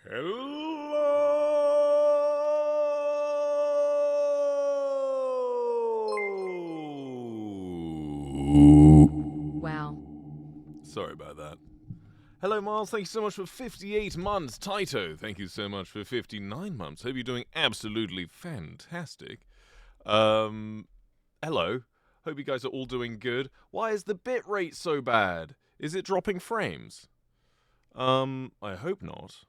Hello. Wow. Sorry about that. Hello, Miles. Thank you so much for 58 months. Taito, thank you so much for 59 months. Hope you're doing absolutely fantastic. Hello. Hope you guys are all doing good. Why is the bit rate so bad? Is it dropping frames? I hope not.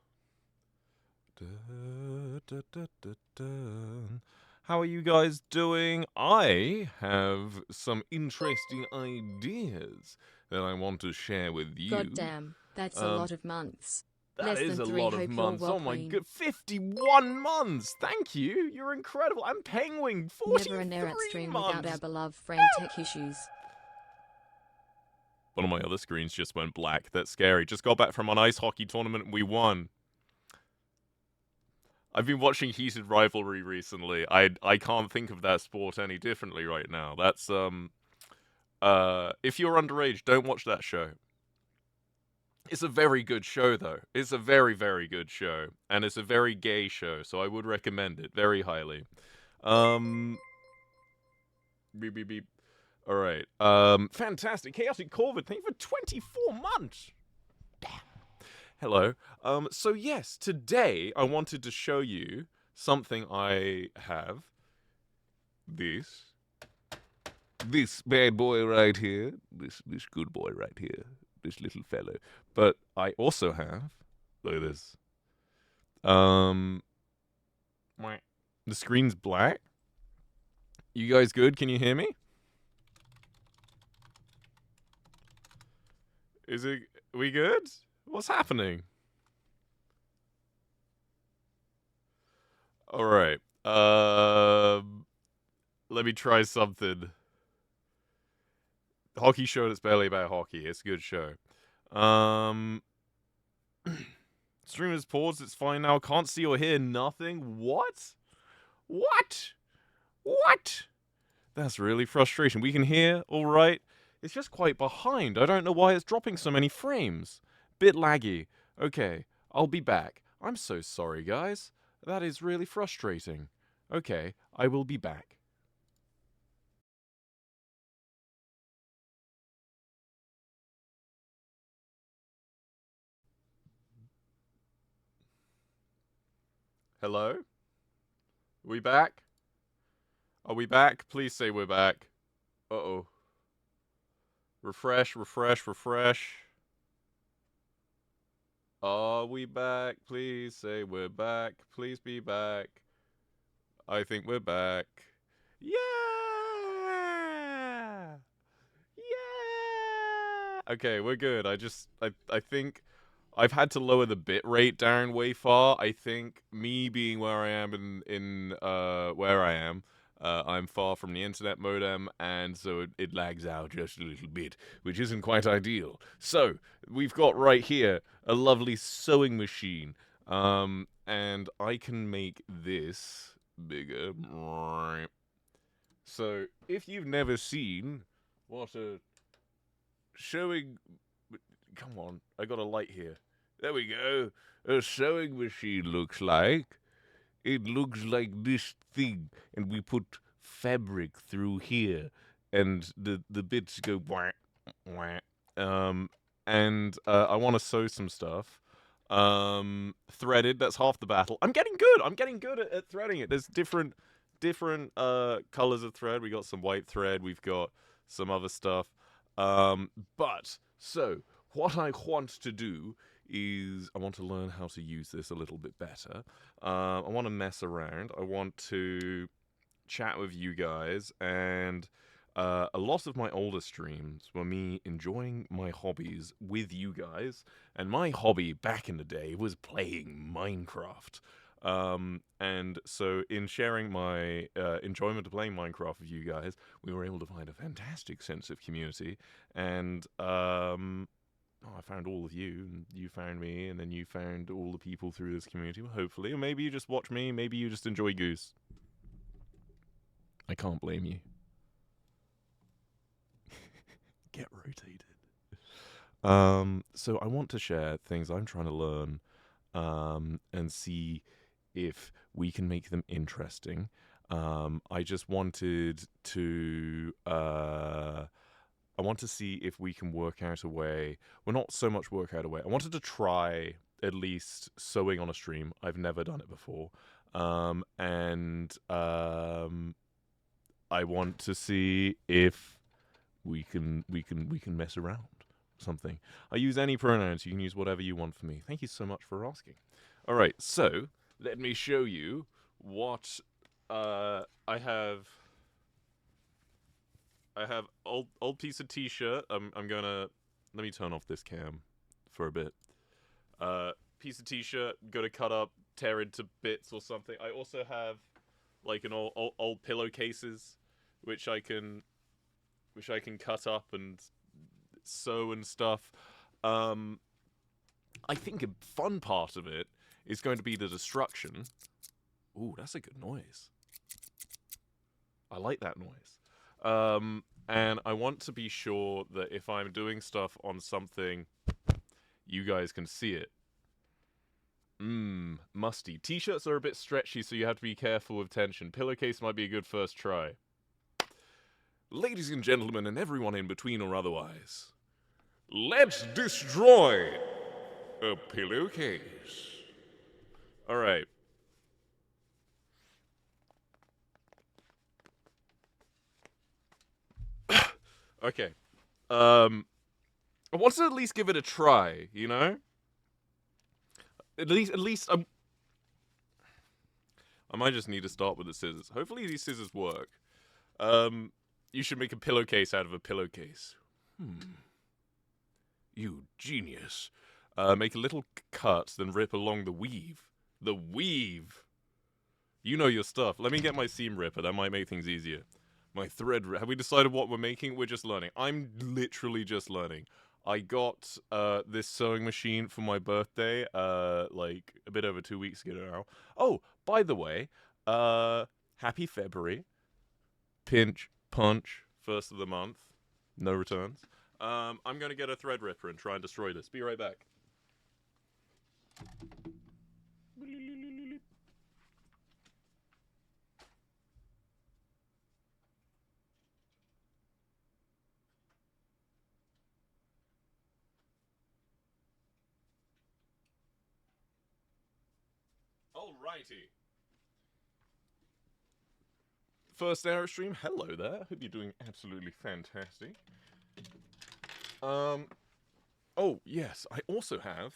How are you guys doing? I have some interesting ideas that I want to share with you. God damn, that's a lot of months. That Less is than a 3. lot of Hope you're months. well, Oh my Queen. god, 51 months! Thank you. You're incredible. I'm Penguin. 43 Never an Eret stream months. without our beloved friend Tech Issues. One of my other screens just went black. That's scary. Just got back from an ice hockey tournament and we won. I've been watching Heated Rivalry recently. I can't think of that sport any differently right now. That's if you're underage, don't watch that show. It's a very good show though. It's a very, very good show. And it's a very gay show, so I would recommend it very highly. Beep beep beep. Alright. Fantastic. Chaotic Corvid, thank you for 24 months. Damn. Hello. So yes, today I wanted to show you something I have. This bad boy right here. This good boy right here. This little fellow. But I also have, look at this. The screen's black. You guys good? Can you hear me? We good? What's happening? Alright. Let me try something. Hockey show that's barely about hockey. It's a good show. Stream is paused. It's fine now. Can't see or hear nothing. What? That's really frustrating. We can hear, all right. It's just quite behind. I don't know why it's dropping so many frames. Bit laggy. Okay, I'll be back. I'm so sorry, guys. That is really frustrating. Okay, I will be back. Hello? Are we back? Are we back? Please say we're back. Uh-oh. Refresh. Are we back? Please say we're back. Please be back. I think we're back. Yeah! Okay, we're good. I think I've had to lower the bit rate down way far. I think me being where I am in where I am, I'm far from the internet modem, and so it lags out just a little bit, which isn't quite ideal. So, we've got right here a lovely sewing machine, and I can make this bigger. So, if you've never seen what a sewing... Come on, I got a light here. There we go. A sewing machine looks like. It looks like this thing, and we put fabric through here, and the bits go wah, wah. And I want to sew some stuff. Threaded, that's half the battle. I'm getting good at threading it. There's different colors of thread. We got some white thread, we've got some other stuff. But so what I want to do is I want to learn how to use this a little bit better. I want to mess around. I want to chat with you guys, and a lot of my older streams were me enjoying my hobbies with you guys, and my hobby back in the day was playing Minecraft. And so in sharing my enjoyment of playing Minecraft with you guys, we were able to find a fantastic sense of community, and I found all of you, and you found me, and then you found all the people through this community, hopefully. Or maybe you just watch me, maybe you just enjoy Goose. I can't blame you. Get rotated. So I want to share things I'm trying to learn and see if we can make them interesting. I just wanted to I want to see if we can work out a way. Well, not so much work out a way. I wanted to try at least sewing on a stream. I've never done it before. And I want to see if we can mess around. Something. I use any pronouns. You can use whatever you want for me. Thank you so much for asking. All right, so let me show you what I have. I have old piece of t-shirt. I'm gonna let me turn off this cam for a bit. Piece of t-shirt. Gonna cut up, tear into bits or something. I also have like an old pillowcases, which I can cut up and sew and stuff. I think a fun part of it is going to be the destruction. Ooh, that's a good noise. I like that noise. And I want to be sure that if I'm doing stuff on something, you guys can see it. Musty. T-shirts are a bit stretchy, so you have to be careful with tension. Pillowcase might be a good first try. Ladies and gentlemen, and everyone in between or otherwise, let's destroy a pillowcase. All right. Okay. I want to at least give it a try, you know? At least I might just need to start with the scissors. Hopefully these scissors work. You should make a pillowcase out of a pillowcase. You genius. Make a little cut, then rip along the weave. The weave! You know your stuff. Let me get my seam ripper. That might make things easier. My thread. Have we decided what we're making? We're just learning. I'm literally just learning. I got this sewing machine for my birthday, like a bit over 2 weeks ago now. Oh, by the way, happy February. Pinch, punch, first of the month. No returns. I'm going to get a thread ripper and try and destroy this. Be right back. Alrighty. First Eret stream, hello there. Hope you're doing absolutely fantastic. Oh, yes, I also have,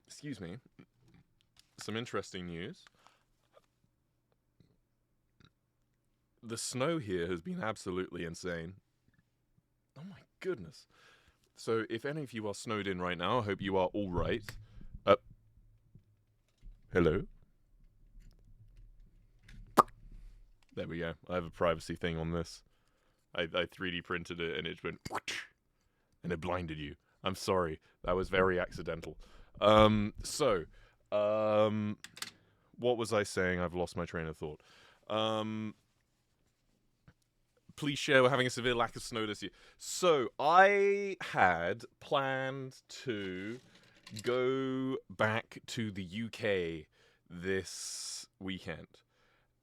excuse me, some interesting news. The snow here has been absolutely insane. Oh my goodness. So if any of you are snowed in right now, I hope you are all right. Hello? There we go. I have a privacy thing on this. I 3D printed it and it went and it blinded you. I'm sorry. That was very accidental. What was I saying? I've lost my train of thought. Please share. We're having a severe lack of snow this year. So I had planned to go back to the UK this weekend.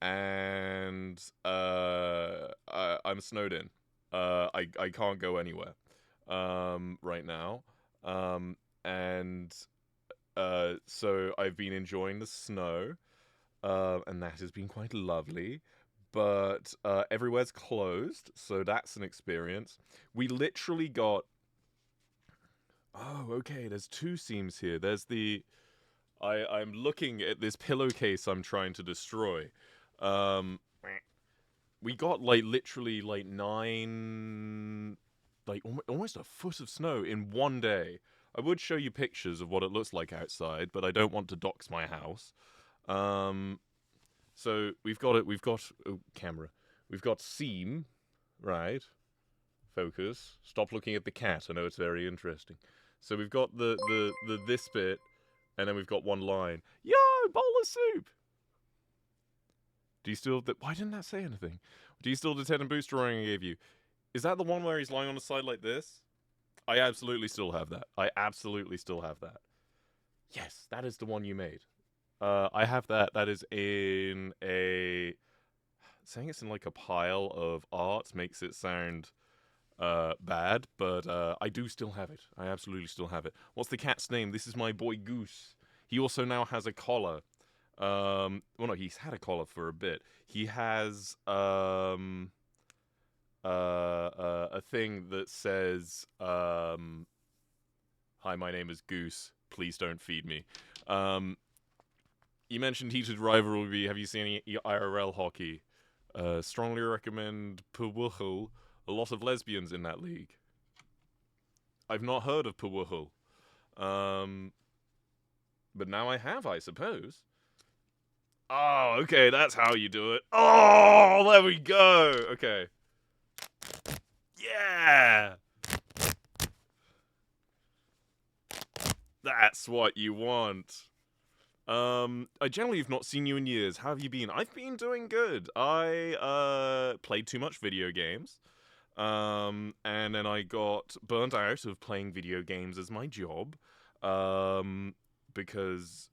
And I'm snowed in. I can't go anywhere right now. So I've been enjoying the snow, and that has been quite lovely. But everywhere's closed, so that's an experience. We literally got... Oh, okay, there's two seams here. There's the... I'm looking at this pillowcase I'm trying to destroy. We got like literally like 9, like almost a foot of snow in one day. I would show you pictures of what it looks like outside, but I don't want to dox my house. So we've got camera. We've got seam, right? Focus. Stop looking at the cat. I know it's very interesting. So we've got the this bit, and then we've got one line. Yo, bowl of soup. Do you still... Why didn't that say anything? Do you still have the 10 and boost drawing I gave you? Is that the one where he's lying on the side like this? I absolutely still have that. I absolutely still have that. Yes, that is the one you made. I have that. That is in a... Saying it's in like a pile of art makes it sound bad, but I do still have it. I absolutely still have it. What's the cat's name? This is my boy Goose. He also now has a collar. Well, no, he's had a collar for a bit. He has a thing that says, "Hi, my name is Goose. Please don't feed me." You mentioned heated rivalry. Have you seen any IRL hockey? Strongly recommend Pawuhu. A lot of lesbians in that league. I've not heard of Pawuhu. But now I have, I suppose. Oh, okay, that's how you do it. Oh, there we go. Okay. Yeah. That's what you want. I generally have not seen you in years. How have you been? I've been doing good. I played too much video games. And then I got burnt out of playing video games as my job. Because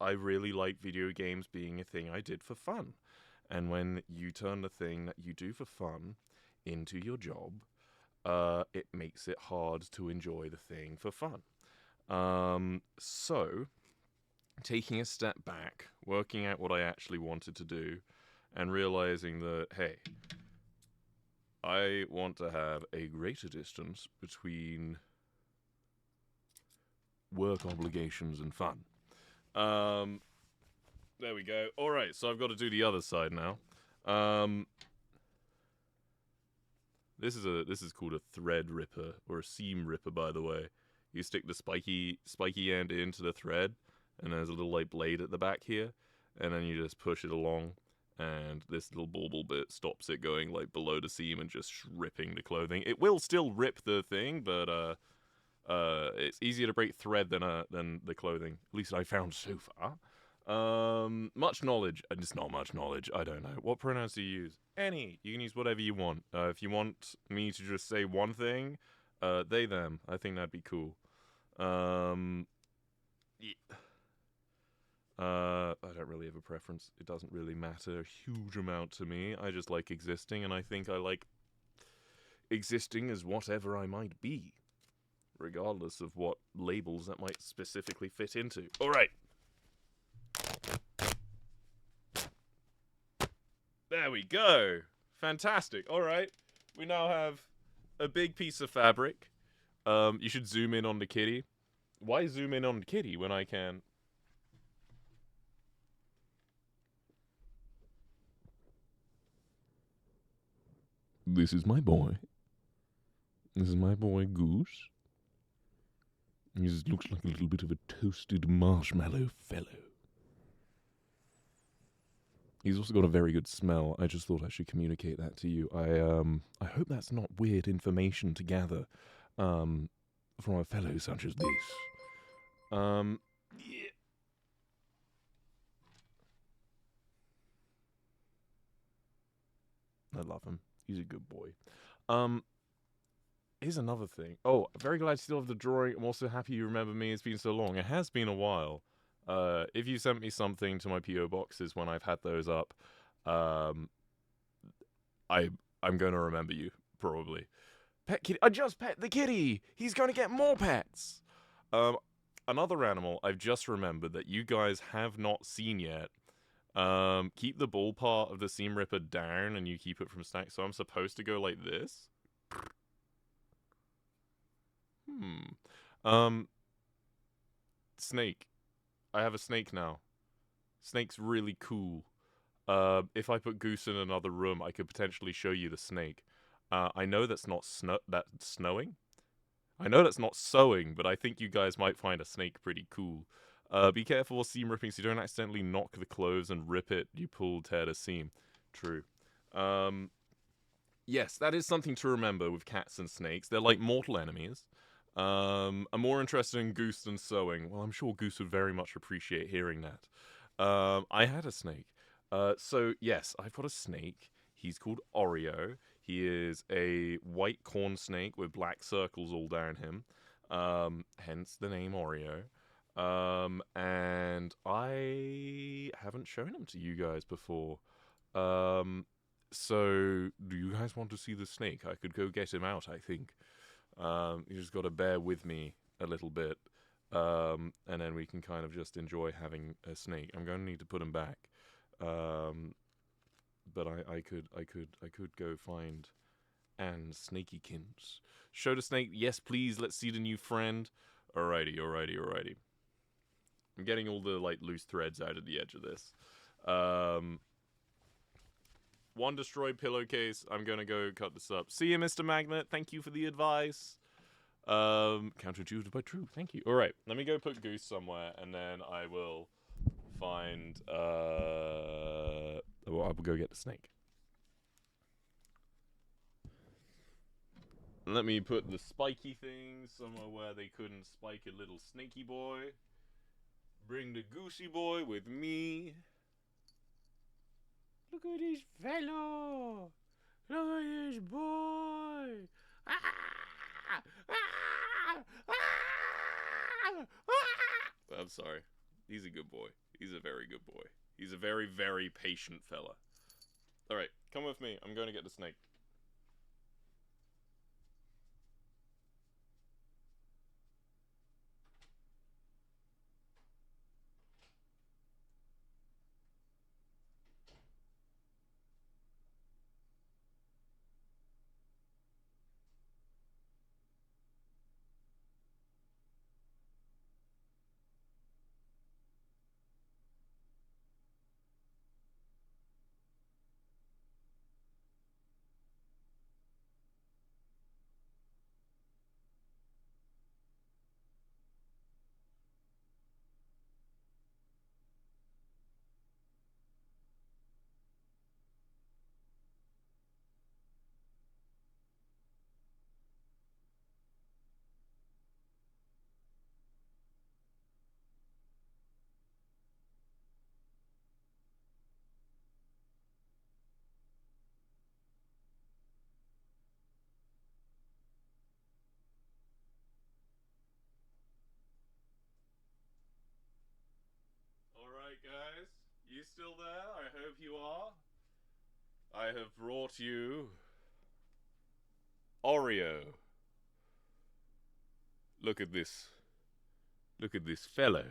I really like video games being a thing I did for fun. And when you turn the thing that you do for fun into your job, it makes it hard to enjoy the thing for fun. So, taking a step back, working out what I actually wanted to do, and realizing that, hey, I want to have a greater distance between work obligations and fun. There we go. Alright, so I've got to do the other side now. This is called a thread ripper, or a seam ripper, by the way. You stick the spiky end into the thread, and there's a little like blade at the back here, and then you just push it along, and this little bauble bit stops it going like below the seam and just ripping the clothing. It will still rip the thing, but it's easier to break thread than the clothing. At least I found so far. Much knowledge. It's not much knowledge. I don't know. What pronouns do you use? Any. You can use whatever you want. If you want me to just say one thing, they, them. I think that'd be cool. Yeah. I don't really have a preference. It doesn't really matter a huge amount to me. I just like existing, and I think I like existing as whatever I might be, regardless of what labels that might specifically fit into. Alright. There we go. Fantastic. Alright. We now have a big piece of fabric. You should zoom in on the kitty. Why zoom in on the kitty when I can... This is my boy. This is my boy Goose. He just looks like a little bit of a toasted marshmallow fellow. He's also got a very good smell. I just thought I should communicate that to you. I hope that's not weird information to gather from a fellow such as this. Yeah. I love him. He's a good boy. Here's another thing. Oh, very glad you still have the drawing. I'm also happy you remember me. It's been so long. It has been a while. If you sent me something to my P.O. boxes when I've had those up, I'm going to remember you, probably. Pet kitty. I just pet the kitty! He's going to get more pets! Another animal I've just remembered that you guys have not seen yet. Keep the ball part of the seam ripper down and you keep it from stacking. So I'm supposed to go like this? Snake. I have a snake now. Snake's really cool. If I put Goose in another room, I could potentially show you the snake. I know that's not snowing. I know that's not sewing, but I think you guys might find a snake pretty cool. Be careful with seam ripping so you don't accidentally knock the clothes and rip it. You pull, tear the seam. True. Yes, that is something to remember with cats and snakes. They're like mortal enemies. I'm more interested in Goose than sewing. Well, I'm sure Goose would very much appreciate hearing that. I had a snake. So, yes, I've got a snake. He's called Oreo. He is a white corn snake with black circles all down him. Hence the name Oreo. And I haven't shown him to you guys before. So do you guys want to see the snake? I could go get him out, I think. You just got to bear with me a little bit. And then we can kind of just enjoy having a snake. I'm going to need to put him back. But I could go find Anne Snakykins. Show the snake. Yes, please. Let's see the new friend. Alrighty. I'm getting all the like loose threads out of the edge of this. One destroyed pillowcase. I'm gonna go cut this up. See you, Mr. Magnet. Thank you for the advice. Counterintuitive by true. Thank you. All right, let me go put Goose somewhere, and then I will find. Well, I will go get the snake. Let me put the spiky things somewhere where they couldn't spike a little snaky boy. Bring the Goosey boy with me. Look at this fellow. Look at this boy. Ah! Ah! Ah! Ah! I'm sorry. He's a good boy. He's a very good boy. He's a very, very patient fella. Alright, come with me. I'm going to get the snake. Alright, guys. You still there? I hope you are. I have brought you Oreo. Look at this. Look at this fellow.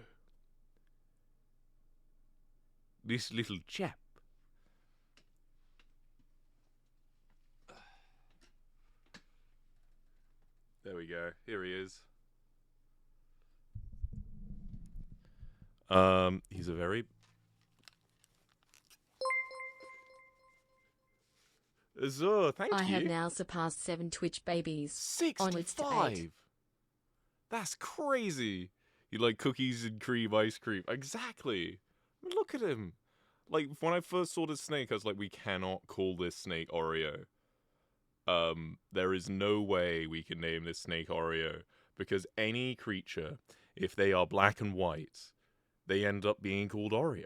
This little chap. There we go. Here he is. He's a very... Azur, thank you. I have now surpassed 7 Twitch babies. 65! Onwards to 8. That's crazy. You like cookies and cream ice cream. Exactly. I mean, look at him. Like, when I first saw this snake, I was like, we cannot call this snake Oreo. There is no way we can name this snake Oreo. Because any creature, if they are black and white, they end up being called Oreo.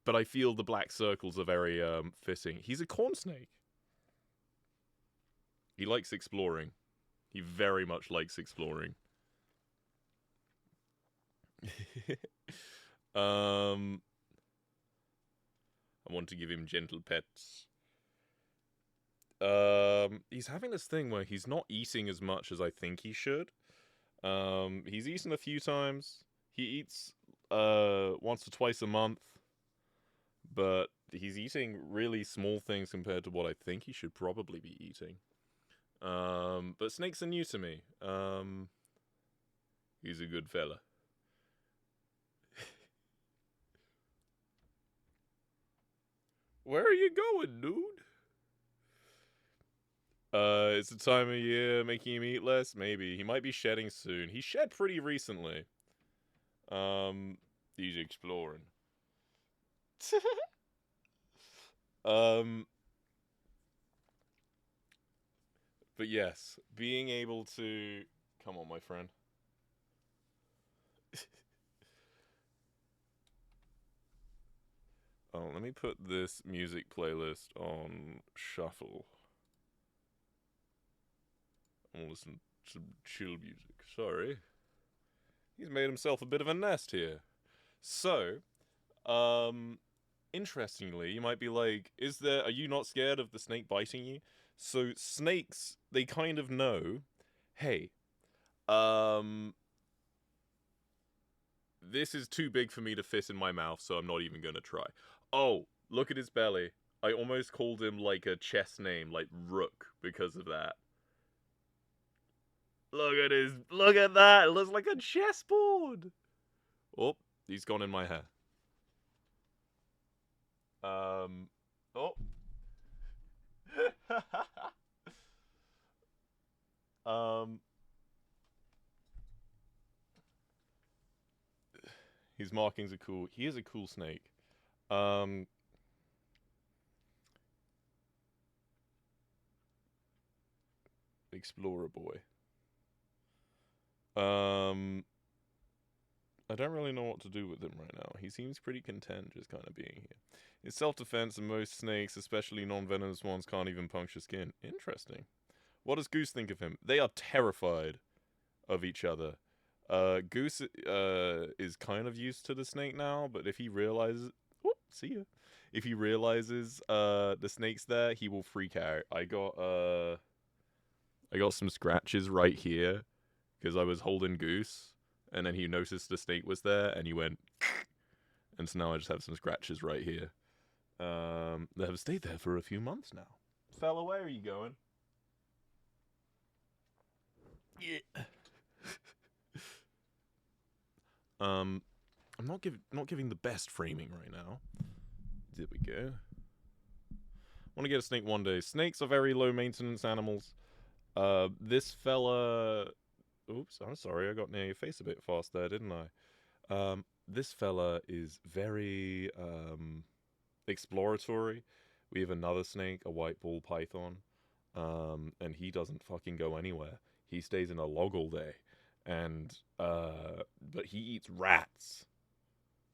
But I feel the black circles are very fitting. He's a corn snake. He likes exploring. He very much likes exploring. I want to give him gentle pets. He's having this thing where he's not eating as much as I think he should. He's eaten a few times. He eats once or twice a month. But he's eating really small things compared to what I think he should probably be eating. But snakes are new to me. He's a good fella. Where are you going, dude? It's the time of year making him eat less? Maybe. He might be shedding soon. He shed pretty recently. He's exploring. But yes, being able to... Come on, my friend. Oh, let me put this music playlist on shuffle. I'm gonna listen to some chill music. Sorry. He's made himself a bit of a nest here. So, interestingly, you might be like, are you not scared of the snake biting you? So snakes, they kind of know, hey, this is too big for me to fit in my mouth, so I'm not even gonna try. Oh, look at his belly. I almost called him like a chess name, like Rook, because of that. Look at that, it looks like a chessboard! Oh, he's gone in my hair. Oh. His markings are cool. He is a cool snake. Explorer boy. I don't really know what to do with him right now. He seems pretty content just kind of being here. It's self-defense, and most snakes, especially non-venomous ones, can't even puncture skin. Interesting. What does Goose think of him? They are terrified of each other. Goose is kind of used to the snake now, but if he realizes... Whoop, see ya. If he realizes the snake's there, he will freak out. I got some scratches right here because I was holding Goose, and then he noticed the snake was there, and he went... And so now I just have some scratches right here. They have stayed there for a few months now. Fella, where are you going? Yeah. I'm not giving the best framing right now. There we go. Want to get a snake one day. Snakes are very low maintenance animals. This fella... Oops, I'm sorry, I got near your face a bit fast there, didn't I? This fella is very, exploratory. We have another snake, a white ball python, and he doesn't fucking go anywhere. He stays in a log all day, and, but he eats rats.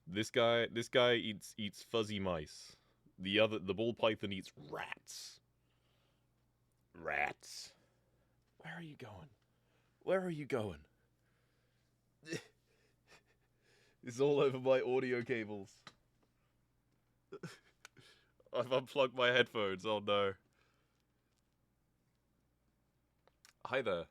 This guy eats fuzzy mice. The ball python eats rats. Rats. Where are you going? Where are you going? It's all over my audio cables. I've unplugged my headphones, oh no. Hi there.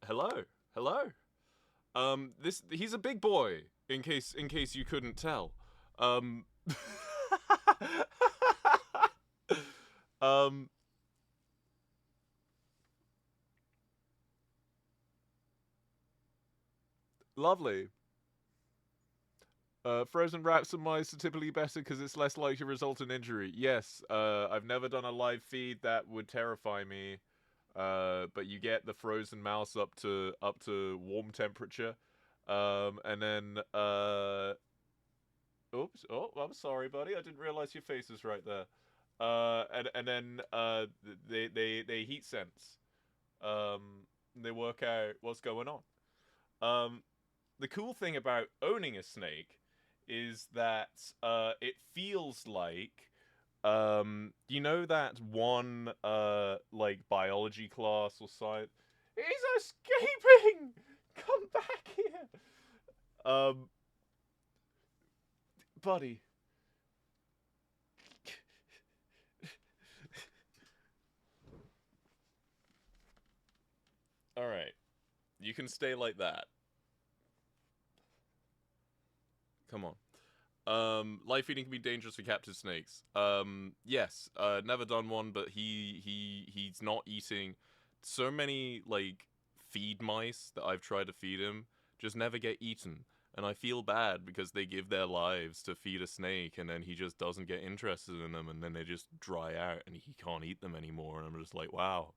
Hello. Hello. He's a big boy, in case you couldn't tell. Lovely. Frozen rats and mice are typically better because it's less likely to result in injury. Yes, I've never done a live feed that would terrify me. But you get the frozen mouse up to warm temperature. And then, oops, oh, I'm sorry, buddy. I didn't realize your face was right there. And then, they heat sense. They work out what's going on. The cool thing about owning a snake is that, it feels like, you know that one, like, biology class or science? He's escaping! Come back here! Buddy. Alright. You can stay like that. Come on. Live feeding can be dangerous for captive snakes. Yes. Never done one, but he's not eating. So many, like, feed mice that I've tried to feed him just never get eaten. And I feel bad because they give their lives to feed a snake, and then he just doesn't get interested in them, and then they just dry out, and he can't eat them anymore. And I'm just like, wow.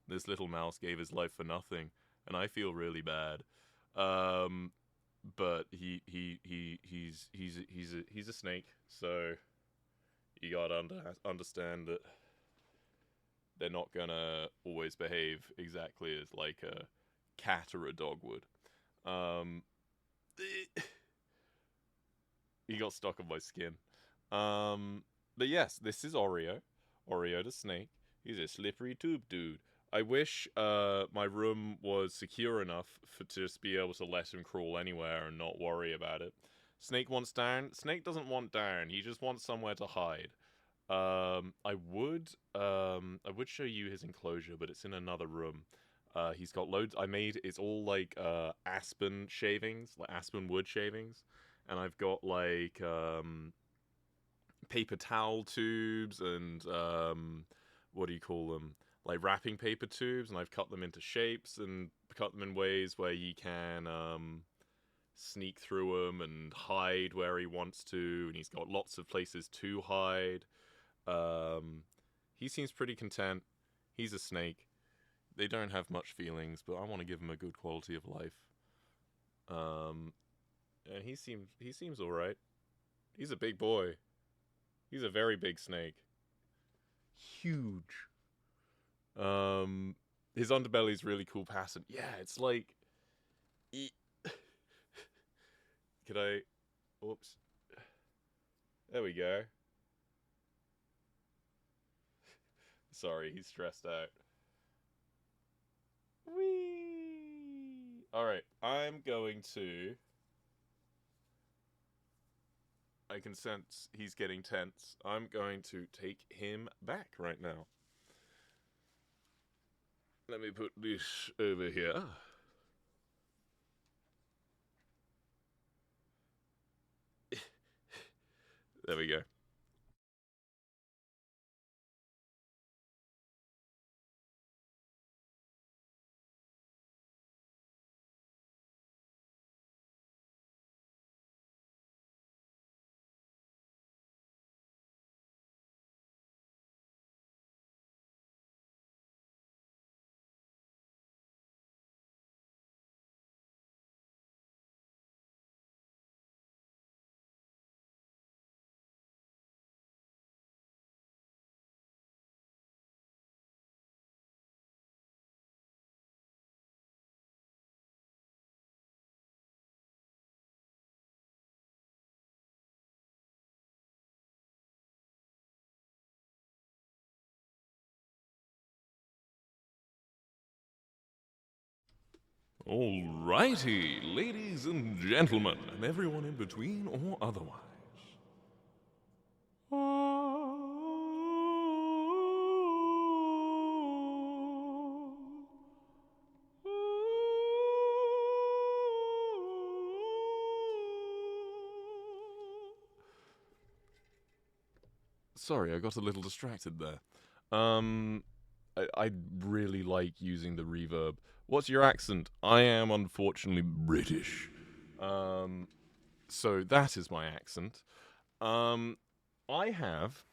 This little mouse gave his life for nothing, and I feel really bad. But he's a snake, so you gotta understand that they're not gonna always behave exactly as like a cat or a dog would. He got stuck on my skin. But yes, this is Oreo. Oreo the snake. He's a slippery tube dude. I wish my room was secure enough to just be able to let him crawl anywhere and not worry about it. Snake wants down. Snake doesn't want down. He just wants somewhere to hide. I would show you his enclosure, but it's in another room. He's got loads. It's all like aspen shavings, like aspen wood shavings, and I've got like paper towel tubes and what do you call them? Like wrapping paper tubes, and I've cut them into shapes and cut them in ways where he can sneak through them and hide where he wants to, and he's got lots of places to hide. He seems pretty content. He's a snake. They don't have much feelings, but I want to give him a good quality of life. And he seems all right. He's a big boy. He's a very big snake. Huge. His underbelly's really cool pattern. Yeah, it's like... Could I... Oops. There we go. Sorry, he's stressed out. Whee! Alright, I'm going to... I can sense he's getting tense. I'm going to take him back right now. Let me put this over here. There we go. Alrighty, ladies and gentlemen, and everyone in between or otherwise. Sorry, I got a little distracted there. I really like using the reverb. What's your accent? I am unfortunately British. So that is my accent. I have.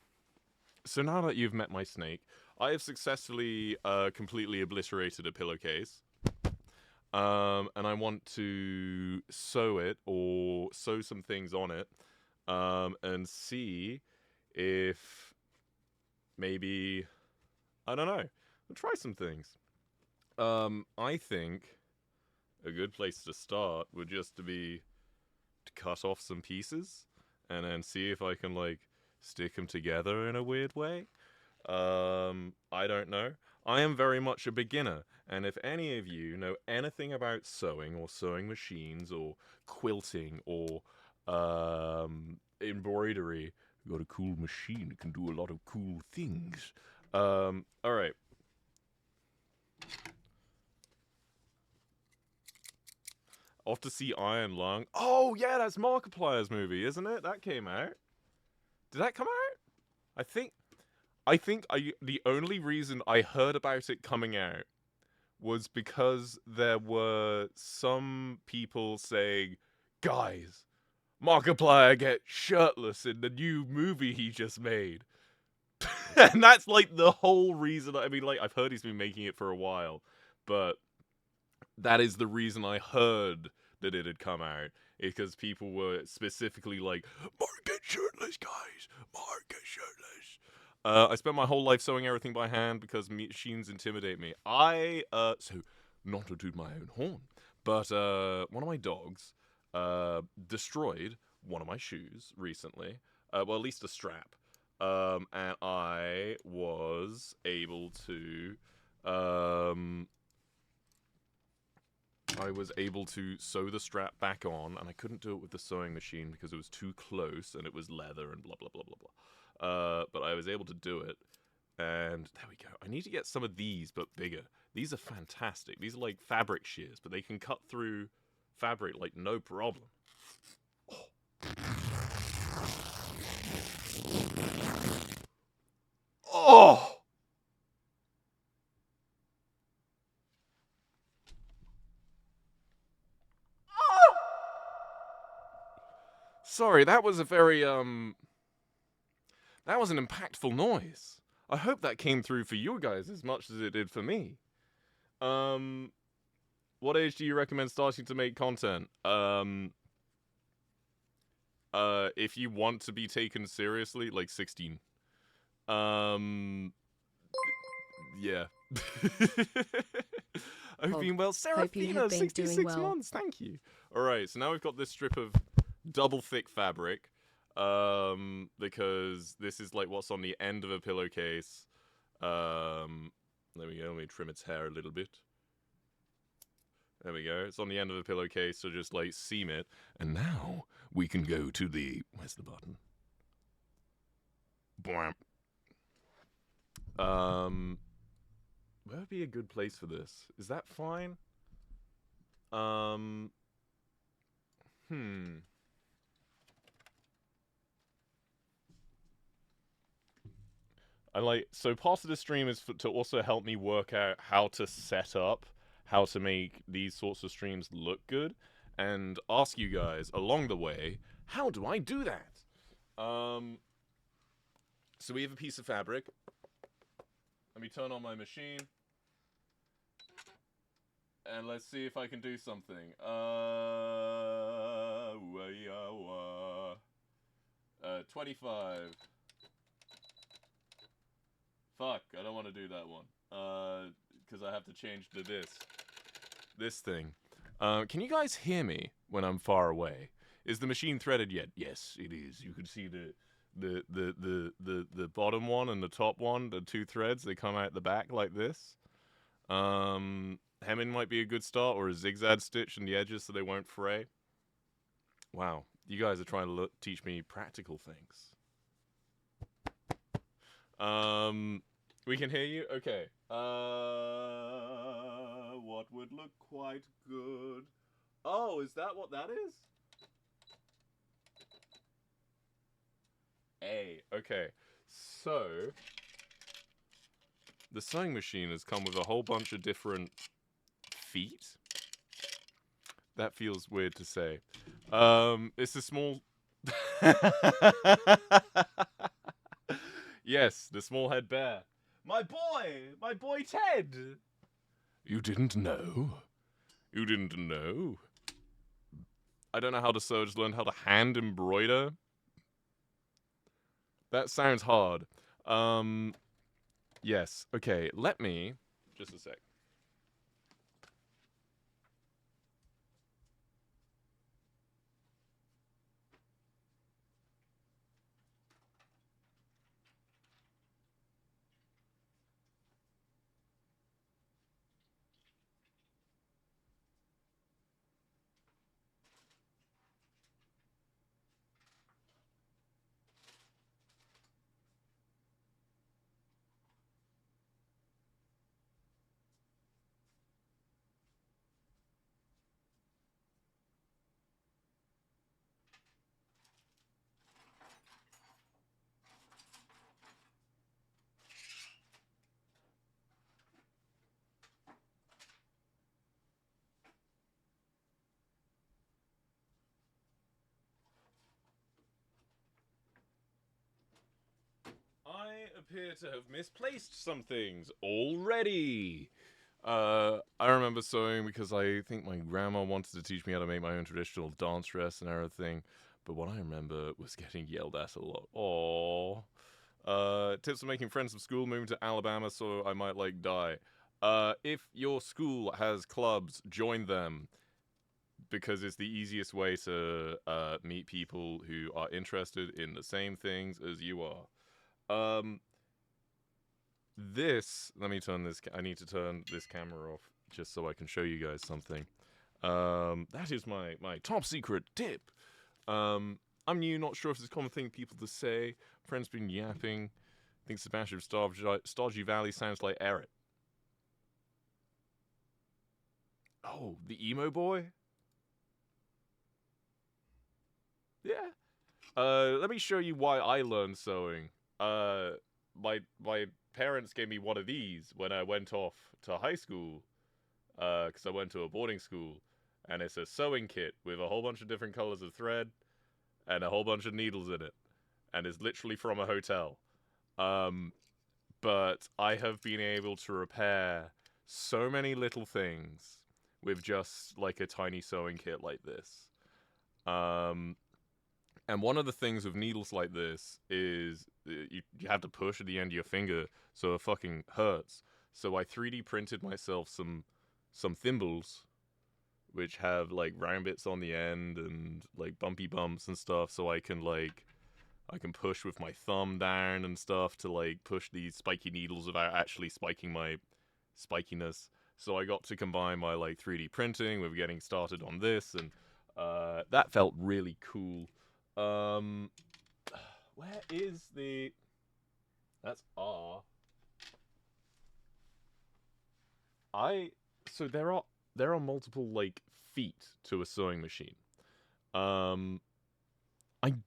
So now that you've met my snake, I have successfully completely obliterated a pillowcase. And I want to sew it or sew some things on it, and see if maybe, I don't know, we'll try some things. I think a good place to start would just be to cut off some pieces and then see if I can like stick them together in a weird way. I don't know. I am very much a beginner, and if any of you know anything about sewing or sewing machines or quilting or embroidery, we've got a cool machine that can do a lot of cool things. Alright. Off to see Iron Lung. Oh, yeah, that's Markiplier's movie, isn't it? That came out. Did that come out? I think the only reason I heard about it coming out was because there were some people saying, guys, Markiplier gets shirtless in the new movie he just made. And that's like the whole reason. I mean, like, I've heard he's been making it for a while, but that is the reason I heard that it had come out, because people were specifically like, Mark gets shirtless, guys, Mark gets shirtless. I spent my whole life sewing everything by hand because machines intimidate me. So, not to toot my own horn, but one of my dogs destroyed one of my shoes recently. Well, at least a strap. And I was able to, sew the strap back on, and I couldn't do it with the sewing machine because it was too close and it was leather and blah blah blah blah blah. But I was able to do it, and there we go. I need to get some of these, but bigger. These are fantastic. These are like fabric shears, but they can cut through fabric like no problem. Oh! Sorry, that was a very, that was an impactful noise. I hope that came through for you guys as much as it did for me. What age do you recommend starting to make content? If you want to be taken seriously, like 16. Yeah. I've been well. Serafina, 66 months. Thank you. All right, so now we've got this strip of double thick fabric, because this is like what's on the end of a pillowcase. There we go. Let me trim its hair a little bit. There we go. It's on the end of a pillowcase, so just like seam it. And now we can go to the, where's the button? Bwamp. Where would be a good place for this? Is that fine? So part of the stream is to also help me work out how to set up, how to make these sorts of streams look good, and ask you guys along the way, how do I do that? So we have a piece of fabric. Let me turn on my machine. And let's see if I can do something. 25. Fuck, I don't want to do that one. Because I have to change to this thing. Can you guys hear me when I'm far away? Is the machine threaded yet? Yes, it is. You can see the bottom one and the top one, the two threads, they come out the back like this. Hemming might be a good start, or a zigzag stitch in the edges so they won't fray. Wow, you guys are trying to teach me practical things. We can hear you? Okay. What would look quite good? Oh, is that what that is? A. Okay. So, the sewing machine has come with a whole bunch of different feet. That feels weird to say. It's a small... Yes, the small head bear. My boy Ted! You didn't know? You didn't know? I don't know how to sew, I just learned how to hand embroider. That sounds hard. Yes, okay, let me... Just a sec. I appear to have misplaced some things already. I remember sewing because I think my grandma wanted to teach me how to make my own traditional dance dress and everything. But what I remember was getting yelled at a lot. Aww. Tips for making friends from school, moving to Alabama so I might, like, die. If your school has clubs, join them. Because it's the easiest way to meet people who are interested in the same things as you are. This, let me turn this, I need to turn this camera off just so I can show you guys something. That is my top secret tip. I'm new, not sure if it's a common thing people to say. Friends been yapping. I think Sebastian of Stardew Valley sounds like Eret. Oh, the emo boy? Yeah. Let me show you why I learned sewing. My parents gave me one of these when I went off to high school. Because I went to a boarding school. And it's a sewing kit with a whole bunch of different colors of thread and a whole bunch of needles in it. And it's literally from a hotel. But I have been able to repair so many little things with just like a tiny sewing kit like this. And one of the things with needles like this is you have to push at the end of your finger, so it fucking hurts. So I 3D printed myself some thimbles, which have like round bits on the end and like bumpy bumps and stuff, so I can push with my thumb down and stuff to like push these spiky needles without actually spiking my spikiness. So I got to combine my like 3D printing with getting started on this, and that felt really cool. Where is the... That's R. So there are multiple like feet to a sewing machine. I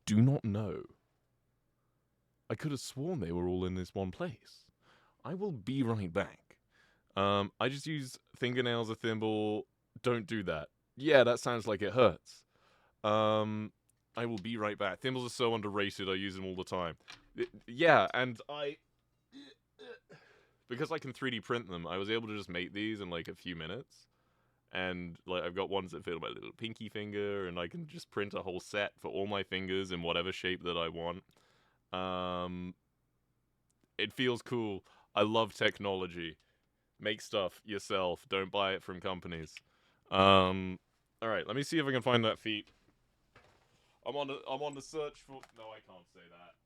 do not know. I could have sworn they were all in this one place. I will be right back. I just use fingernails, a thimble. Don't do that. Yeah, that sounds like it hurts. I will be right back. Thimbles are so underrated, I use them all the time. Yeah, and because I can 3D print them, I was able to just make these in like a few minutes. And like I've got ones that fit on my little pinky finger, and I can just print a whole set for all my fingers in whatever shape that I want. It feels cool. I love technology. Make stuff yourself. Don't buy it from companies. Alright, let me see if I can find that feat. I'm on the search for... No, I can't say that.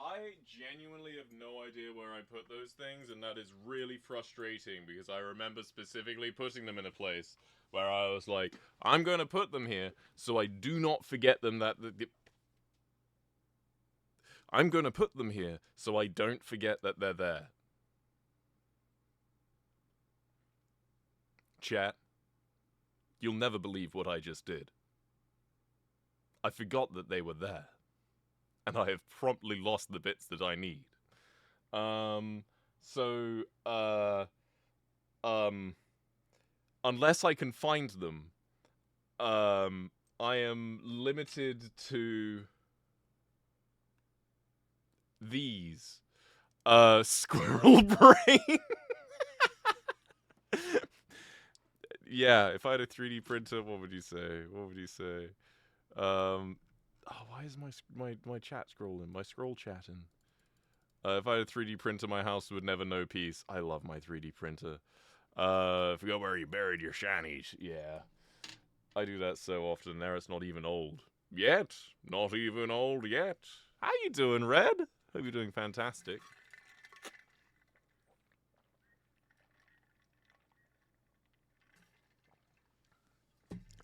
I genuinely have no idea where I put those things, and that is really frustrating because I remember specifically putting them in a place where I was like, I'm going to put them here so I do not forget them I'm going to put them here so I don't forget that they're there. Chat, you'll never believe what I just did. I forgot that they were there. And I have promptly lost the bits that I need. Unless I can find them, I am limited to these. Squirrel brain. Yeah, if I had a 3D printer, what would you say? Oh, why is my chat scrolling? My scroll chatting. If I had a 3D printer, my house would never know peace. I love my 3D printer. Forgot where you buried your shinies. Yeah. I do that so often. There it's not even old. Yet. Not even old yet. How you doing, Red? Hope you're doing fantastic.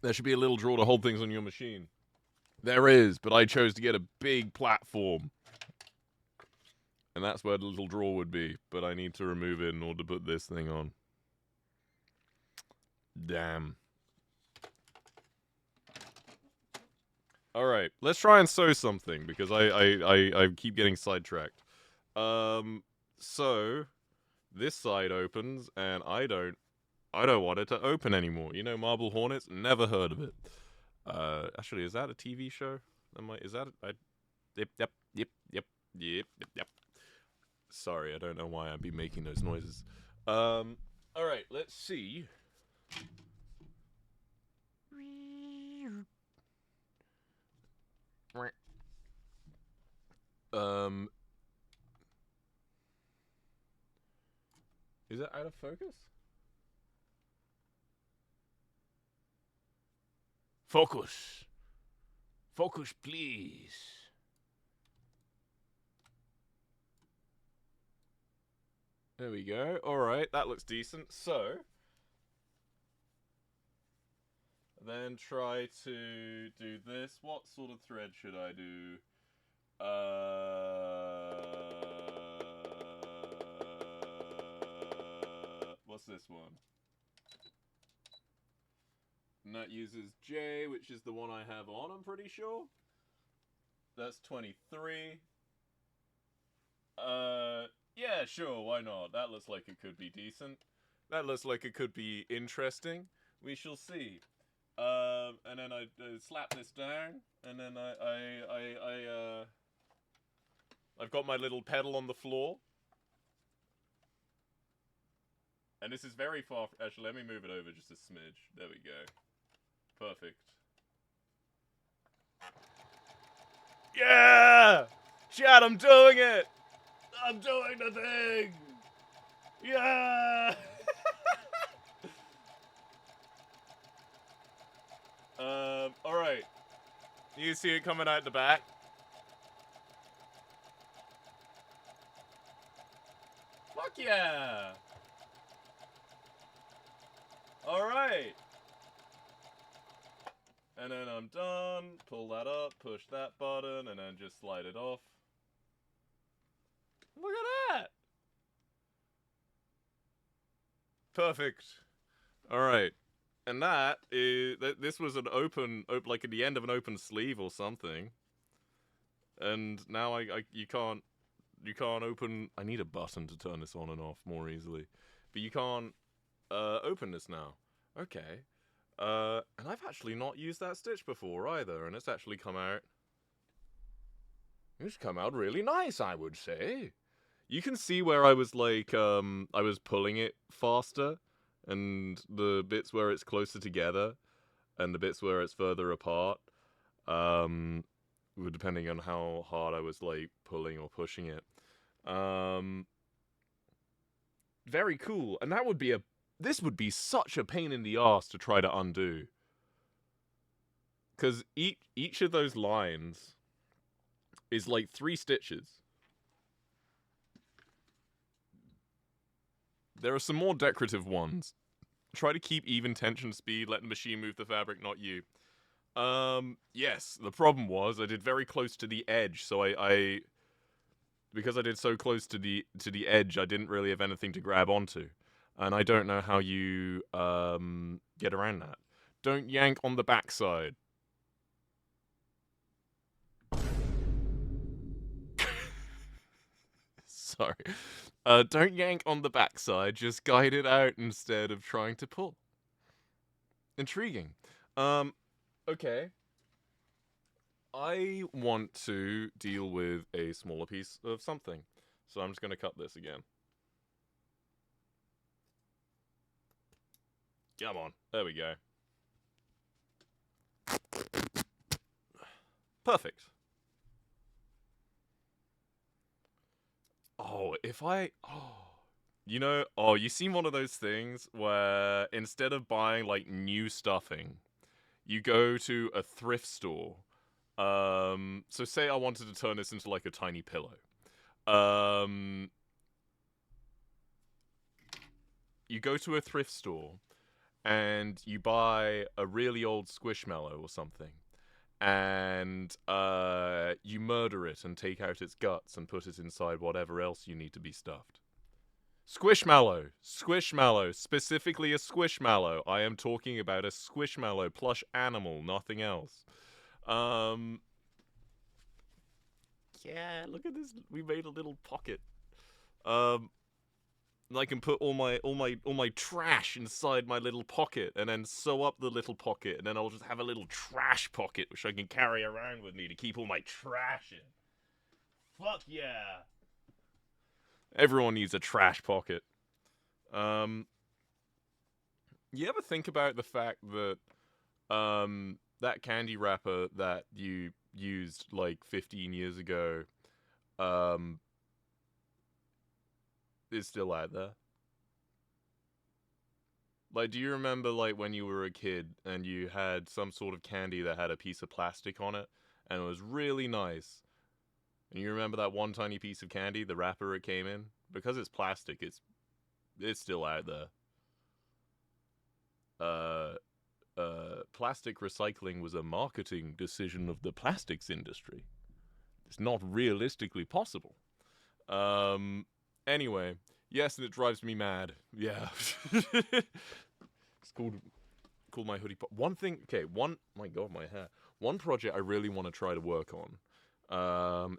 There should be a little drawer to hold things on your machine. There is, but I chose to get a big platform. And that's where the little drawer would be. But I need to remove it in order to put this thing on. Damn. Alright, let's try and sew something, because I keep getting sidetracked. So, this side opens, and I don't I don't want it to open anymore. You know, Marble Hornets? Never heard of it. Actually, is that a TV show? Is that? Yep. Sorry, I don't know why I'd be making those noises. All right, let's see. Is that out of focus? Focus. Focus, please. There we go. Alright, that looks decent. So, then try to do this. What sort of thread should I do? What's this one? And that uses J, which is the one I have on, I'm pretty sure. That's 23. Yeah, sure, why not? That looks like it could be decent. That looks like it could be interesting. We shall see. And then I slap this down, and then I've got my little pedal on the floor. And this is very far. Actually, let me move it over just a smidge. There we go. Perfect. Yeah! Chad, I'm doing it! I'm doing the thing! Yeah! Alright. You see it coming out the back? Fuck yeah! Alright! And then I'm done. Pull that up, push that button, and then just slide it off. Look at that! Perfect. Alright. And that is... This was an open... like at the end of an open sleeve or something. And now you can't open... I need a button to turn this on and off more easily. But you can't open this now. Okay. And I've actually not used that stitch before either, and it's actually come out... It's come out really nice, I would say. You can see where I was like, I was pulling it faster, and the bits where it's closer together, and the bits where it's further apart, depending on how hard I was like pulling or pushing it. Very cool, and that would be this would be such a pain in the ass to try to undo. Because each of those lines is like 3 stitches. There are some more decorative ones. Try to keep even tension speed, let the machine move the fabric, not you. Yes, the problem was I did very close to the edge, so because I did so close to the edge, I didn't really have anything to grab onto. And I don't know how you get around that. Don't yank on the backside. Sorry. Don't yank on the backside, just guide it out instead of trying to pull. Intriguing. Okay. I want to deal with a smaller piece of something. So I'm just going to cut this again. Come on. There we go. Perfect. Oh, you seen one of those things where instead of buying, like, new stuffing, you go to a thrift store. So say I wanted to turn this into, like, a tiny pillow. You go to a thrift store, and you buy a really old Squishmallow or something. And you murder it and take out its guts and put it inside whatever else you need to be stuffed. Squishmallow. Squishmallow. Specifically a Squishmallow. I am talking about a Squishmallow plush animal, nothing else. Yeah, look at this. We made a little pocket. I can put all my trash inside my little pocket, and then sew up the little pocket, and then I'll just have a little trash pocket which I can carry around with me to keep all my trash in. Fuck yeah! Everyone needs a trash pocket. You ever think about the fact that that candy wrapper that you used like 15 years ago is still out there? Like, do you remember, like, when you were a kid and you had some sort of candy that had a piece of plastic on it, and it was really nice? And you remember that one tiny piece of candy, the wrapper it came in? Because it's plastic, it's still out there. Plastic recycling was a marketing decision of the plastics industry. It's not realistically possible. Anyway, yes, and it drives me mad. Yeah. It's called my hoodie. One thing, okay, my God, my hair. One project I really want to try to work on,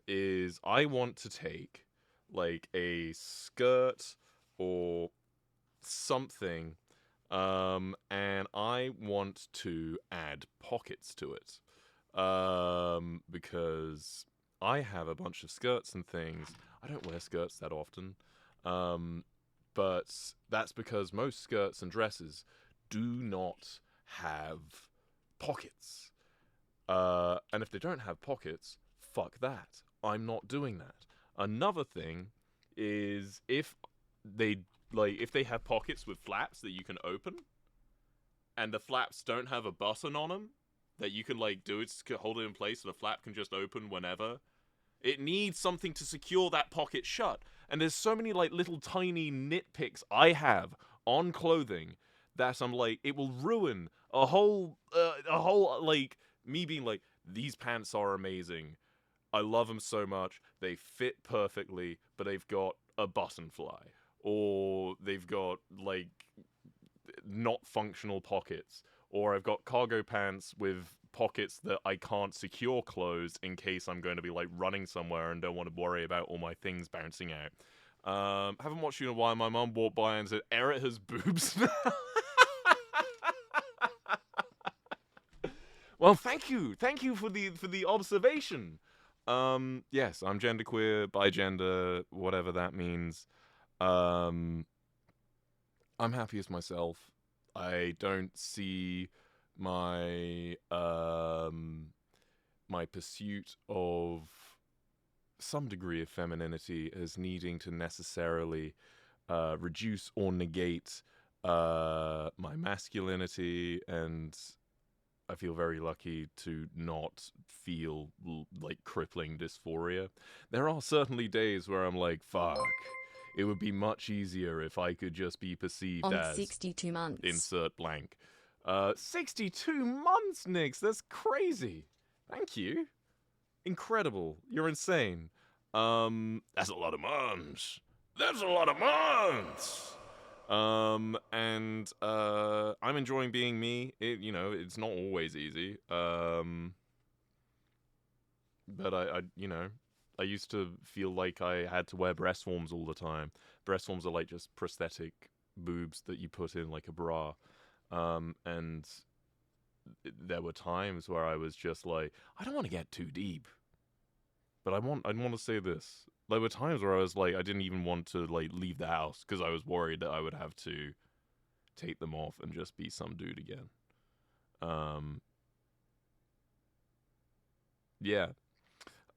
is I want to take, like, a skirt or something, and I want to add pockets to it, because I have a bunch of skirts and things. I don't wear skirts that often, but that's because most skirts and dresses do not have pockets. And if they don't have pockets, fuck that. I'm not doing that. Another thing is if they have pockets with flaps that you can open, and the flaps don't have a button on them that you can, like, hold it in place so the flap can just open whenever. It needs something to secure that pocket shut. And there's so many, like, little tiny nitpicks I have on clothing that I'm like, it will ruin a whole, like, me being like, these pants are amazing. I love them so much. They fit perfectly, but they've got a button fly. Or they've got, like, not functional pockets. Or I've got cargo pants with pockets that I can't secure closed in case I'm going to be, like, running somewhere and don't want to worry about all my things bouncing out. Haven't watched you in a while. My mum walked by and said, Eret has boobs now. Well, thank you for the observation. Yes, I'm genderqueer, bigender, whatever that means. I'm happy as myself. I don't see my my pursuit of some degree of femininity as needing to necessarily reduce or negate my masculinity, and I feel very lucky to not feel like crippling dysphoria. There are certainly days where I'm like, fuck, it would be much easier if I could just be perceived On as 62 months. insert blank. 62 months, Nix, that's crazy. Thank you. Incredible. You're insane. That's a lot of months. That's a lot of months. And I'm enjoying being me. It's not always easy. But I used to feel like I had to wear breast forms all the time. Breast forms are like just prosthetic boobs that you put in like a bra. And there were times where I was just like, I don't want to get too deep, but I want to say this. There were times where I was like, I didn't even want to, like, leave the house because I was worried that I would have to take them off and just be some dude again. Yeah.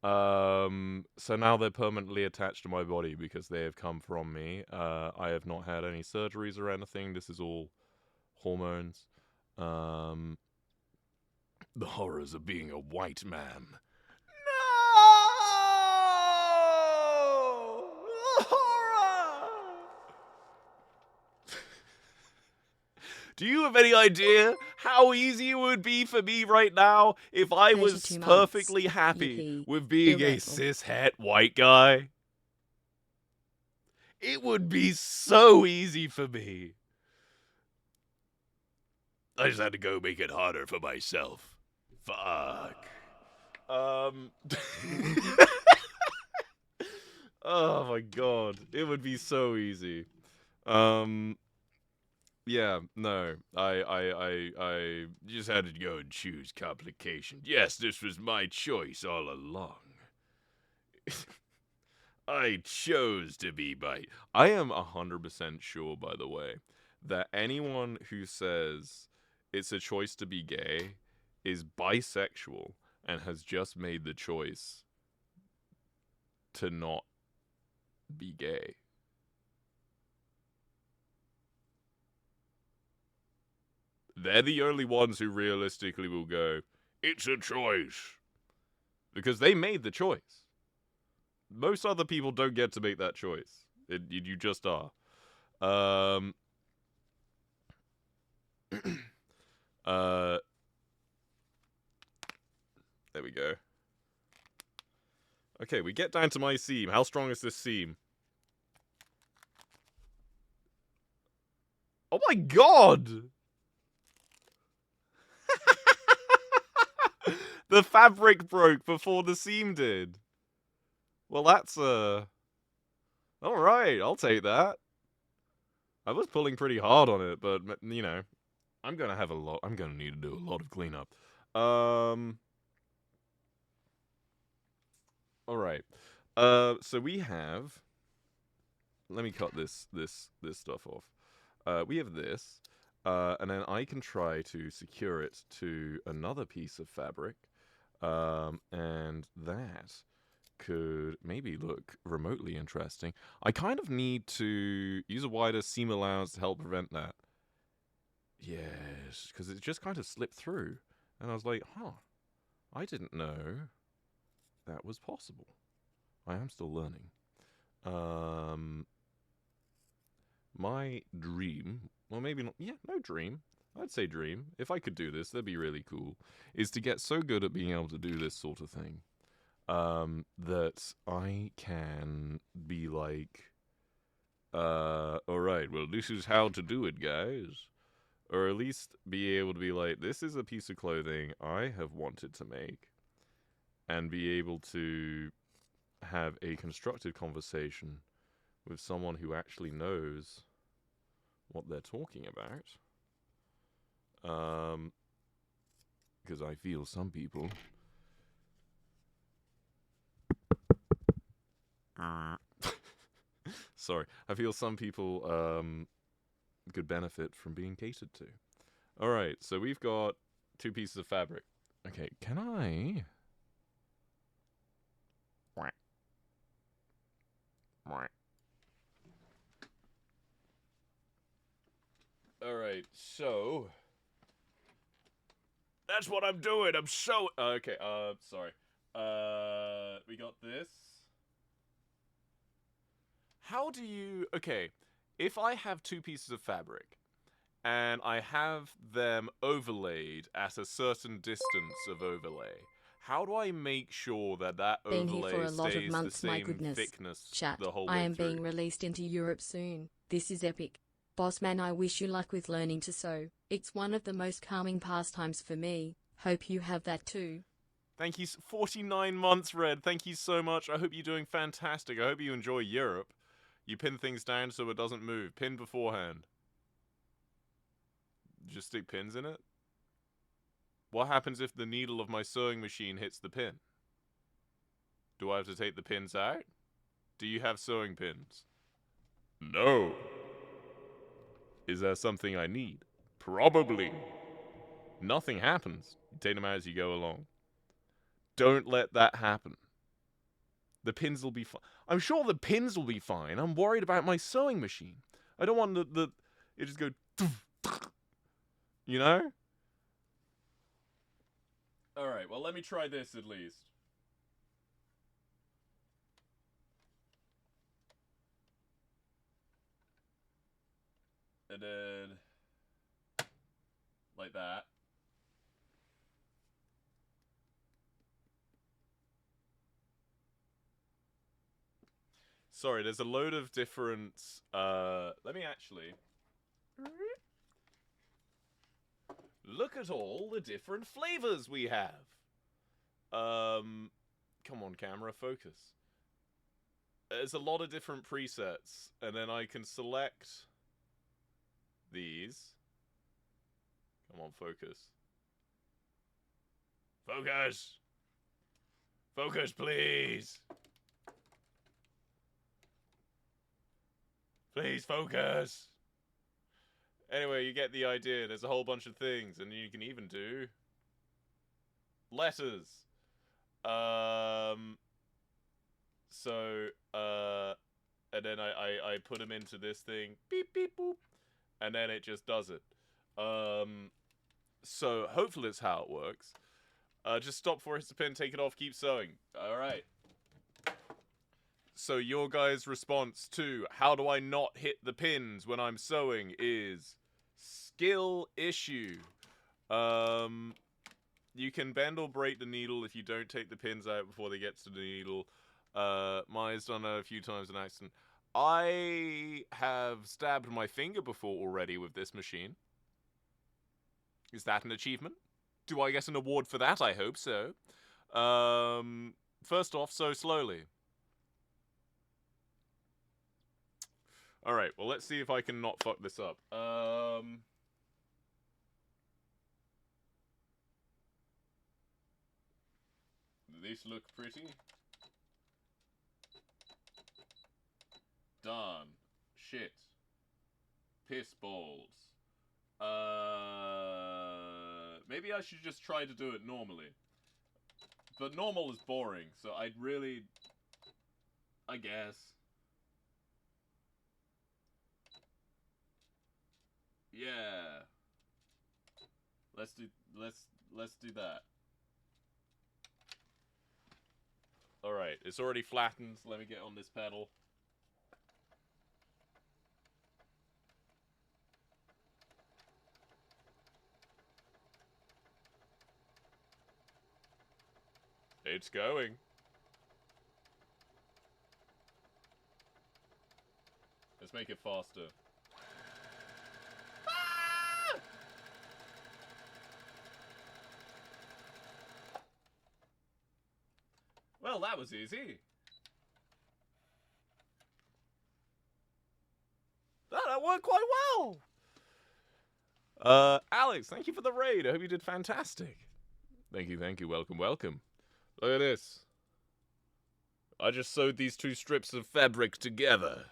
So now they're permanently attached to my body because they have come from me. I have not had any surgeries or anything. This is all hormones. The horrors of being a white man. No! Horror! Do you have any idea how easy it would be for me right now if I was 32 perfectly months. happy Yippee. with being a Illegal. cis-het white guy? It would be so easy for me. I just had to go make it harder for myself. Fuck. Oh my god. It would be so easy. Yeah, no, I just had to go and choose complication. Yes, this was my choice all along. I chose to be bi. I am 100% sure, by the way, that anyone who says it's a choice to be gay is bisexual and has just made the choice to not be gay. They're the only ones who realistically will go, it's a choice. Because they made the choice. Most other people don't get to make that choice. You just are. There we go. Okay, we get down to my seam. How strong is this seam? Oh my god! The fabric broke before the seam did. Well, that's, alright, I'll take that. I was pulling pretty hard on it, but, you know, I'm gonna need to do a lot of cleanup. Alright. So we have... Let me cut this stuff off. We have this, and then I can try to secure it to another piece of fabric, and that could maybe look remotely interesting. I kind of need to use a wider seam allowance to help prevent that. Yes, because it just kind of slipped through, and I was like, huh, I didn't know that was possible. I am still learning. My dream, well, maybe not, yeah, no dream. I'd say dream. If I could do this, that'd be really cool. Is to get so good at being able to do this sort of thing, that I can be like, alright, well, this is how to do it, guys. Or at least be able to be like, this is a piece of clothing I have wanted to make. And be able to have a constructive conversation with someone who actually knows what they're talking about. Because I feel some people... Sorry. I feel some people could benefit from being catered to. Alright, so we've got 2 pieces of fabric. Okay, can I... Alright, so... That's what I'm doing, I'm so... okay, sorry. We got this. How do you... Okay, if I have 2 pieces of fabric, and I have them overlaid at a certain distance of overlay, how do I make sure that that Been here for overlay a lot of stays the months, my same goodness. thickness Chat, the whole I way am through? being released into Europe soon. This is epic. Boss man, I wish you luck with learning to sew. It's one of the most calming pastimes for me. Hope you have that too. Thank you, 49 months, Red. Thank you so much. I hope you're doing fantastic. I hope you enjoy Europe. You pin things down so it doesn't move. Pin beforehand. Just stick pins in it? What happens if the needle of my sewing machine hits the pin? Do I have to take the pins out? Do you have sewing pins? No. Is there something I need? Probably. Nothing happens. You take them out as you go along. Don't let that happen. The pins will be fine. I'm sure the pins will be fine. I'm worried about my sewing machine. I don't want it just go... You know? Alright, well, let me try this at least. And then... like that. Sorry, there's a load of different... let me actually... Look at all the different flavors we have. Come on, camera, focus. There's a lot of different presets, and then I can select these. Come on, focus. Focus! Focus, please! Please focus! Anyway, you get the idea. There's a whole bunch of things, and you can even do letters. And then I put them into this thing, beep, beep, boop, and then it just does it. So hopefully it's how it works. Just stop for it to pin, take it off, keep sewing. Alright. So your guys' response to how do I not hit the pins when I'm sewing is skill issue. You can bend or break the needle if you don't take the pins out before they get to the needle. Maya's done that a few times in accident. I have stabbed my finger before already with this machine. Is that an achievement? Do I get an award for that? I hope so. First off, sew slowly. Alright, well, let's see if I can not fuck this up. These look pretty. Done. Shit. Piss balls. Maybe I should just try to do it normally. But normal is boring, so I'd really... I guess. Yeah. Let's do that. Alright, it's already flattened. Let me get on this pedal. It's going. Let's make it faster. Ah! Well, that was easy. That worked quite well. Alex, thank you for the raid. I hope you did fantastic. Thank you. Welcome. Look at this. I just sewed these two strips of fabric together.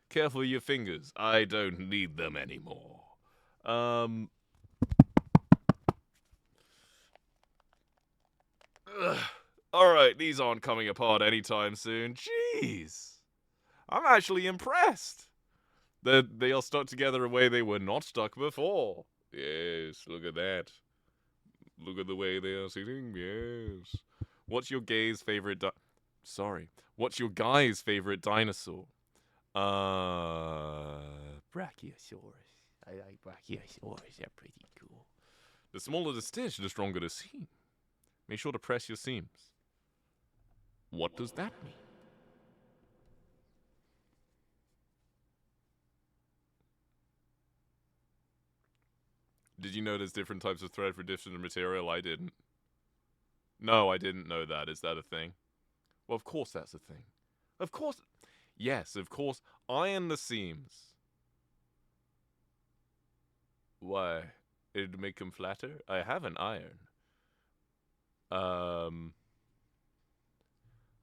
Careful with your fingers. I don't need them anymore. Alright, these aren't coming apart anytime soon. Jeez. I'm actually impressed. They are stuck together a way they were not stuck before. Yes, look at that. Look at the way they are sitting. Yes. What's your guy's favorite What's your guy's favorite dinosaur? Brachiosaurus. I like brachiosaurus. They're pretty cool. The smaller the stitch, the stronger the seam. Make sure to press your seams. What does that mean? Did you know there's different types of thread for different material? I didn't. No, I didn't know that. Is that a thing? Well, of course that's a thing. Of course. Yes, of course. Iron the seams. Why? It'd make them flatter? I have an iron. I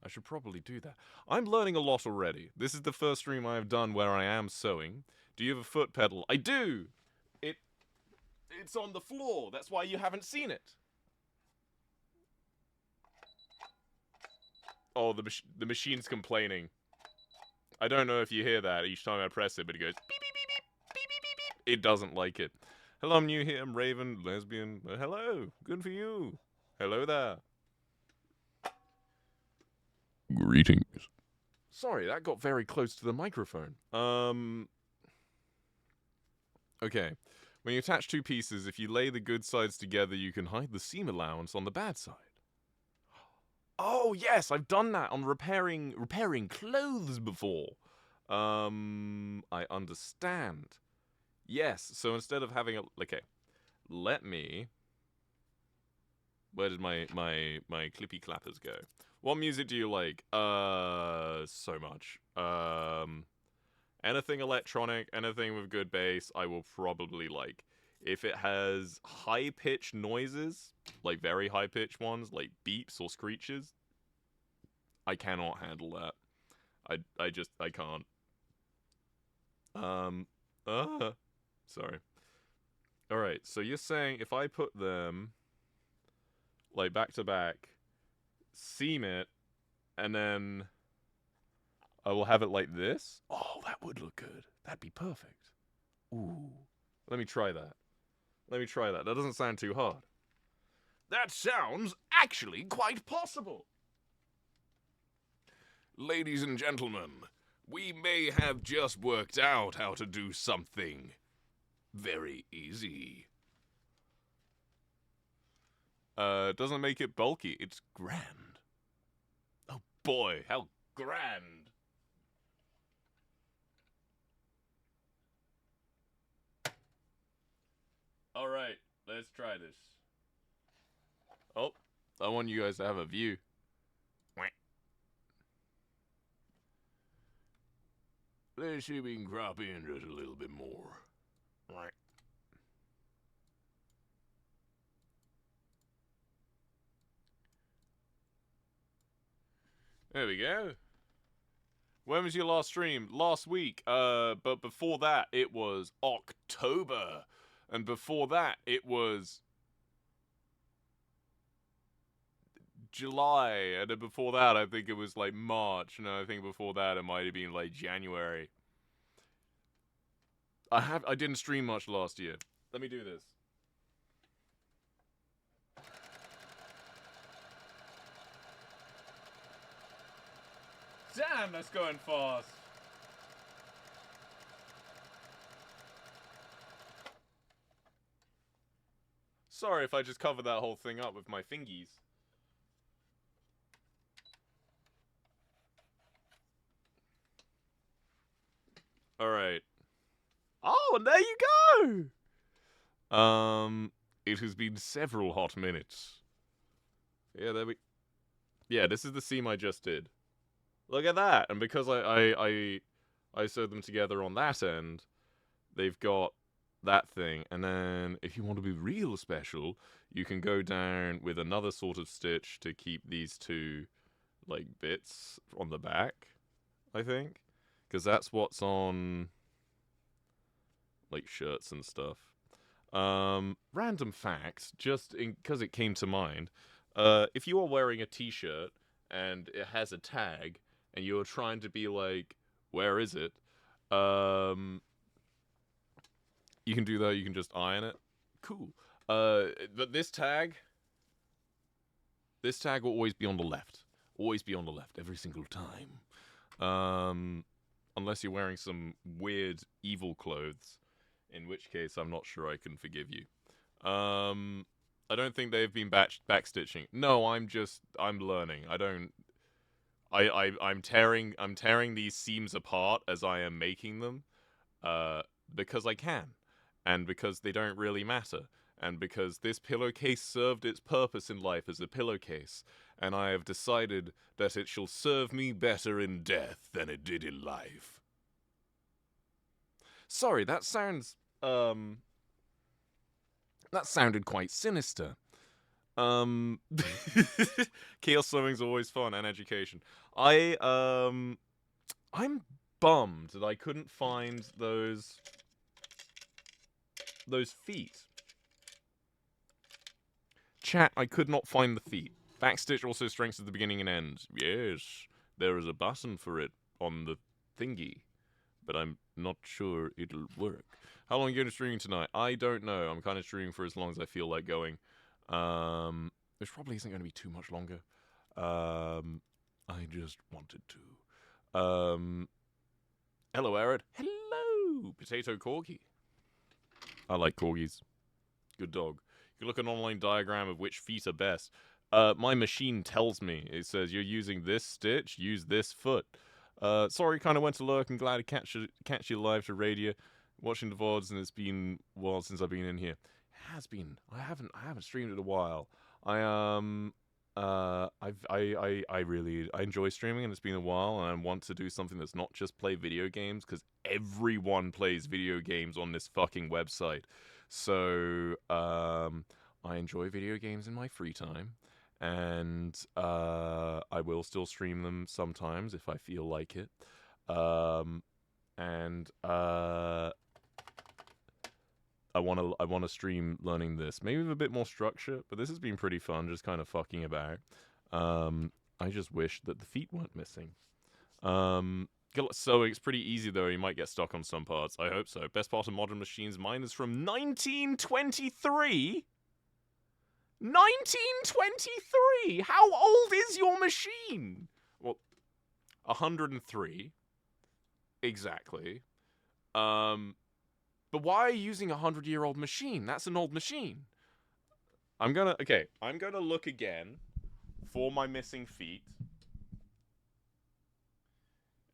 should probably do that. I'm learning a lot already. This is the first stream I have done where I am sewing. Do you have a foot pedal? I do! It's on the floor. That's why you haven't seen it. Oh, the machine's complaining. I don't know if you hear that each time I press it, but it goes beep, beep, beep, beep, beep, beep, beep, beep. It doesn't like it. Hello, I'm new here. I'm Raven, lesbian. Hello. Good for you. Hello there. Greetings. Sorry, that got very close to the microphone. Okay. When you attach two pieces, if you lay the good sides together, you can hide the seam allowance on the bad side. Oh, yes, I've done that on repairing clothes before. I understand. Yes, so instead of having a... Okay, let me... Where did my clippy clappers go? What music do you like? So much. Anything electronic, anything with good bass, I will probably like. If it has high-pitched noises, like very high-pitched ones, like beeps or screeches, I cannot handle that. I can't. Sorry. Alright, so you're saying if I put them, like, back to back, seam it, and then I will have it like this? Oh, that would look good. That'd be perfect. Ooh. Let me try that. Let me try that. That doesn't sound too hard. That sounds actually quite possible. Ladies and gentlemen, we may have just worked out how to do something very easy. Doesn't make it bulky. It's grand. Oh boy, how grand. Alright, let's try this. Oh, I want you guys to have a view. Let's see if we can crop in just a little bit more. There we go. When was your last stream? Last week. But before that, it was October. And before that, it was July. And then before that, I think it was like March. And I think before that, it might have been like January. I didn't stream much last year. Let me do this. Damn, that's going fast. Sorry if I just covered that whole thing up with my fingies. Alright. Oh, and there you go! It has been several hot minutes. Yeah, there we... Yeah, this is the seam I just did. Look at that! And because I sewed them together on that end, they've got that thing. And then, if you want to be real special, you can go down with another sort of stitch to keep these two, like, bits on the back, I think. Because that's what's on, like, shirts and stuff. Random fact, just because it came to mind, if you are wearing a t-shirt and it has a tag, and you're trying to be like, where is it? You can do that, you can just iron it. Cool. But this tag will always be on the left. Always be on the left, every single time. Unless you're wearing some weird, evil clothes, in which case I'm not sure I can forgive you. I don't think they've been backstitching. No, I'm learning. I'm tearing these seams apart as I am making them, because I can, and because they don't really matter, and because this pillowcase served its purpose in life as a pillowcase, and I have decided that it shall serve me better in death than it did in life. Sorry, that sounds, that sounded quite sinister. Chaos swimming's always fun, and education. I'm bummed that I couldn't find those feet. Chat, I could not find the feet. Backstitch also strengthens the beginning and end. Yes, there is a button for it on the thingy, but I'm not sure it'll work. How long are you going to stream tonight? I don't know. I'm kind of streaming for as long as I feel like going. Which probably isn't going to be too much longer. I just wanted to. Hello, Eret. Hello, Potato Corgi. I like corgis. Good dog. You can look at an online diagram of which feet are best. My machine tells me. It says, you're using this stitch, use this foot. Sorry, kind of went to lurk and glad to catch you live to radio. Watching the VODs, and it's been a while since I've been in here. It has been. I haven't streamed in a while. I I enjoy streaming, and it's been a while, and I want to do something that's not just play video games, because everyone plays video games on this fucking website. So, I enjoy video games in my free time, and I will still stream them sometimes if I feel like it. And I wanna stream learning this, maybe with a bit more structure. But this has been pretty fun, just kind of fucking about. I just wish that the feet weren't missing. Sewing's pretty easy though. You might get stuck on some parts. I hope so. Best part of modern machines. Mine is from 1923. 1923. How old is your machine? Well, 103 exactly. But why are you using a 100-year-old machine? That's an old machine. I'm gonna look again for my missing feet.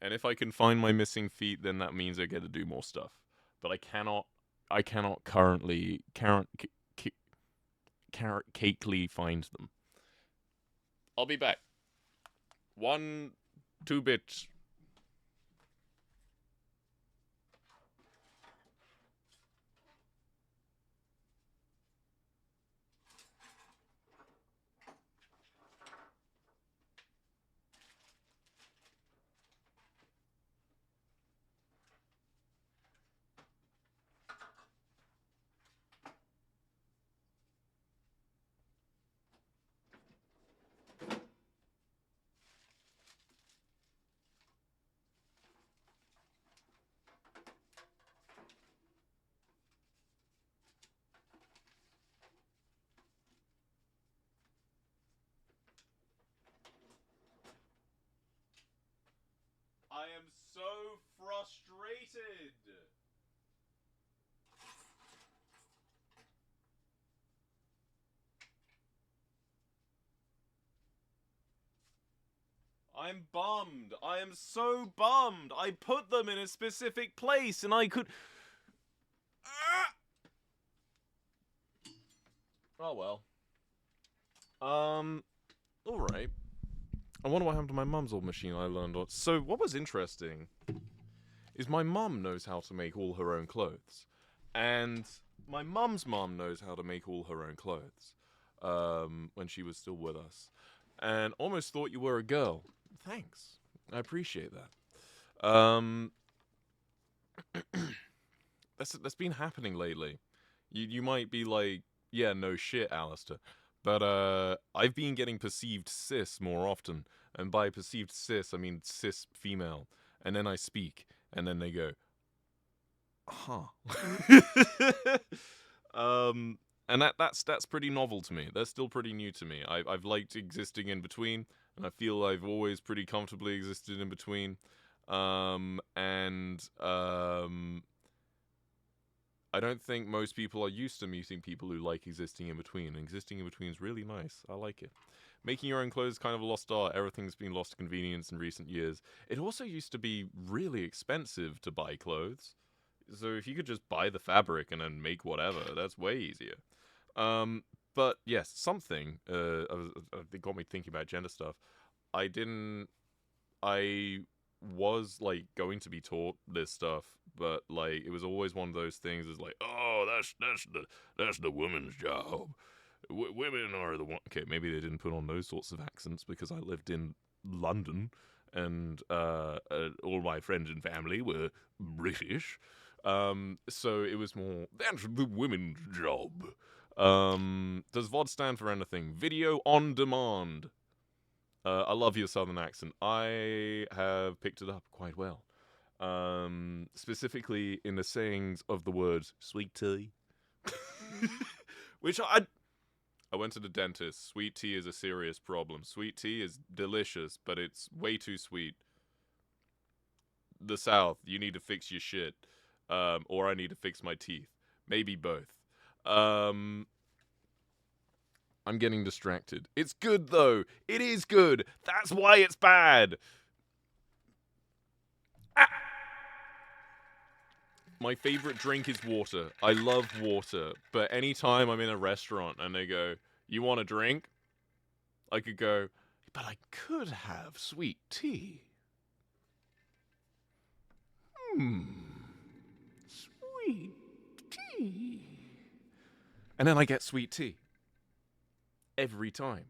And if I can find my missing feet, then that means I get to do more stuff. But I cannot currently cakely find them. I'll be back. 1 2 bits. I am so frustrated. I'm bummed. I am so bummed. I put them in a specific place and I could... Oh well. Alright. I wonder what happened to my mum's old machine I learned on. So, what was interesting is my mum knows how to make all her own clothes. And my mum's mum knows how to make all her own clothes. When she was still with us. And almost thought you were a girl. Thanks. I appreciate that. That's been happening lately. You might be like, yeah, no shit, Alistair. But I've been getting perceived cis more often. And by perceived cis, I mean cis female. And then I speak, and then they go, huh. And that's pretty novel to me. That's still pretty new to me. I've liked existing in between, and I feel I've always pretty comfortably existed in between. I don't think most people are used to meeting people who like existing in between. And existing in between is really nice. I like it. Making your own clothes is kind of a lost art. Everything's been lost to convenience in recent years. It also used to be really expensive to buy clothes. So if you could just buy the fabric and then make whatever, that's way easier. But yes, something it got me thinking about gender stuff. I was like going to be taught this stuff, but like it was always one of those things. Is like, oh, that's the woman's job. Women are the one. Okay, maybe they didn't put on those sorts of accents because I lived in London, and all my friends and family were British. So it was more, that's the women's job. Does VOD stand for anything? Video on demand. I love your southern accent. I have picked it up quite well. Specifically in the sayings of the words sweet tea. Which I went to the dentist. Sweet tea is a serious problem. Sweet tea is delicious, but it's way too sweet. The South, you need to fix your shit. Or I need to fix my teeth. Maybe both. I'm getting distracted. It's good, though. It is good. That's why it's bad. Ah! My favorite drink is water. I love water. But anytime I'm in a restaurant and they go, you want a drink? I could go, but I could have sweet tea. Sweet tea. And then I get sweet tea. Every time.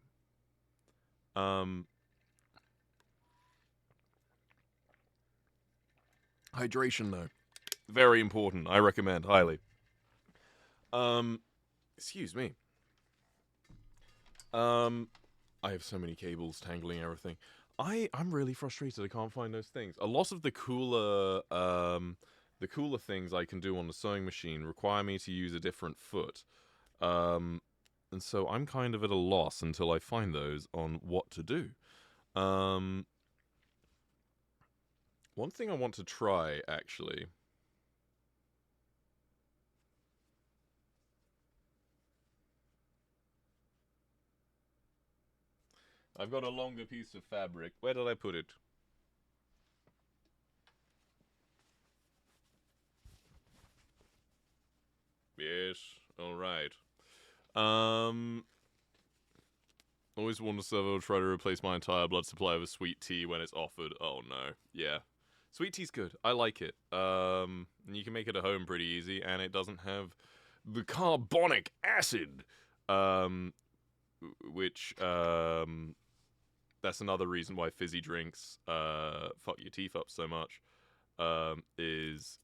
Hydration, though. Very important. I recommend highly. Excuse me. I have so many cables tangling everything. I'm really frustrated. I can't find those things. A lot of the cooler things I can do on the sewing machine require me to use a different foot. And so I'm kind of at a loss until I find those on what to do. One thing I want to try, actually. I've got a longer piece of fabric. Where did I put it? Yes, alright. Always warn the server try to replace my entire blood supply with sweet tea when it's offered. Oh no. Yeah. Sweet tea's good. I like it. And you can make it at home pretty easy, and it doesn't have the carbonic acid. Which, that's another reason why fizzy drinks, fuck your teeth up so much, is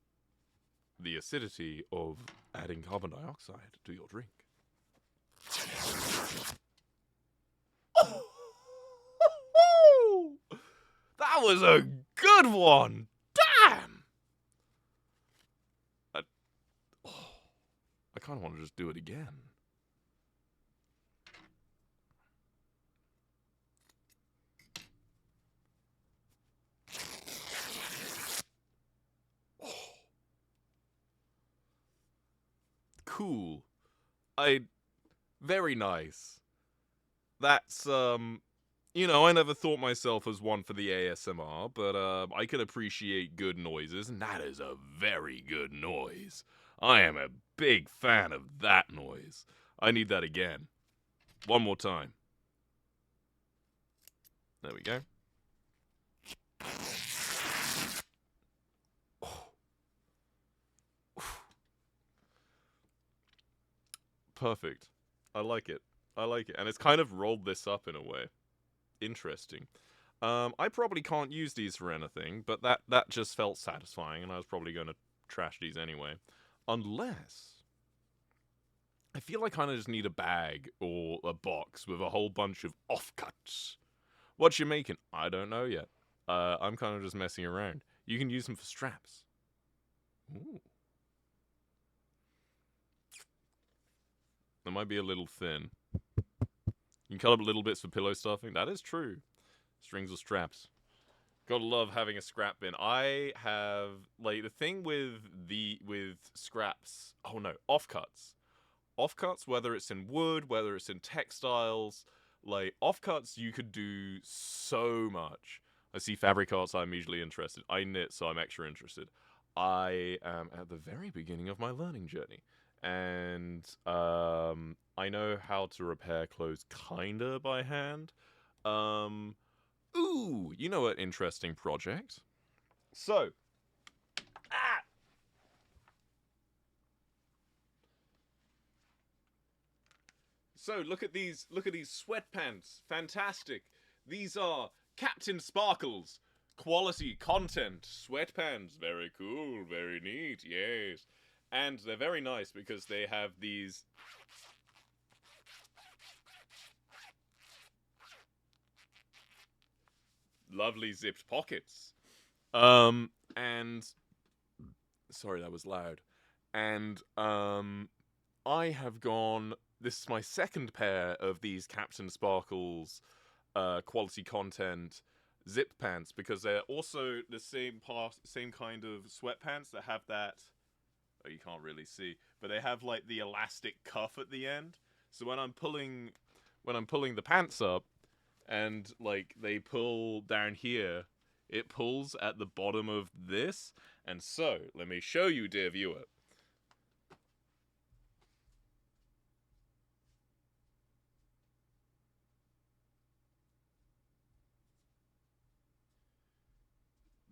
the acidity of adding carbon dioxide to your drink. That was a good one! Damn! I kind of want to just do it again. Cool. Very nice. That's, you know, I never thought myself as one for the ASMR, but, I can appreciate good noises, and that is a very good noise. I am a big fan of that noise. I need that again. One more time. There we go. Perfect. I like it. I like it. And it's kind of rolled this up in a way. Interesting. I probably can't use these for anything, but that just felt satisfying, and I was probably going to trash these anyway. Unless... I feel I kind of just need a bag or a box with a whole bunch of offcuts. What you making? I don't know yet. I'm kind of just messing around. You can use them for straps. Ooh. They might be a little thin. You can cut up little bits for pillow stuffing. That is true. Strings or straps. Gotta love having a scrap bin. I have, like, the thing with scraps. Oh no, offcuts. Offcuts, whether it's in wood, whether it's in textiles, like, offcuts, you could do so much. I see fabric arts, I'm usually interested. I knit, so I'm extra interested. I am at the very beginning of my learning journey. And I know how to repair clothes kinda by hand. Ooh, you know what interesting project? So, So look at these sweatpants. Fantastic. These are Captain Sparkle's quality content sweatpants. Very cool, very neat, yes. And they're very nice because they have these lovely zipped pockets. And sorry, that was loud. And I have gone. This is my second pair of these Captain Sparkle's quality content zip pants, because they're also the same kind of sweatpants that have that. Oh, you can't really see, but they have like the elastic cuff at the end. So when I'm pulling the pants up, and like they pull down here, it pulls at the bottom of this. And so let me show you, dear viewer.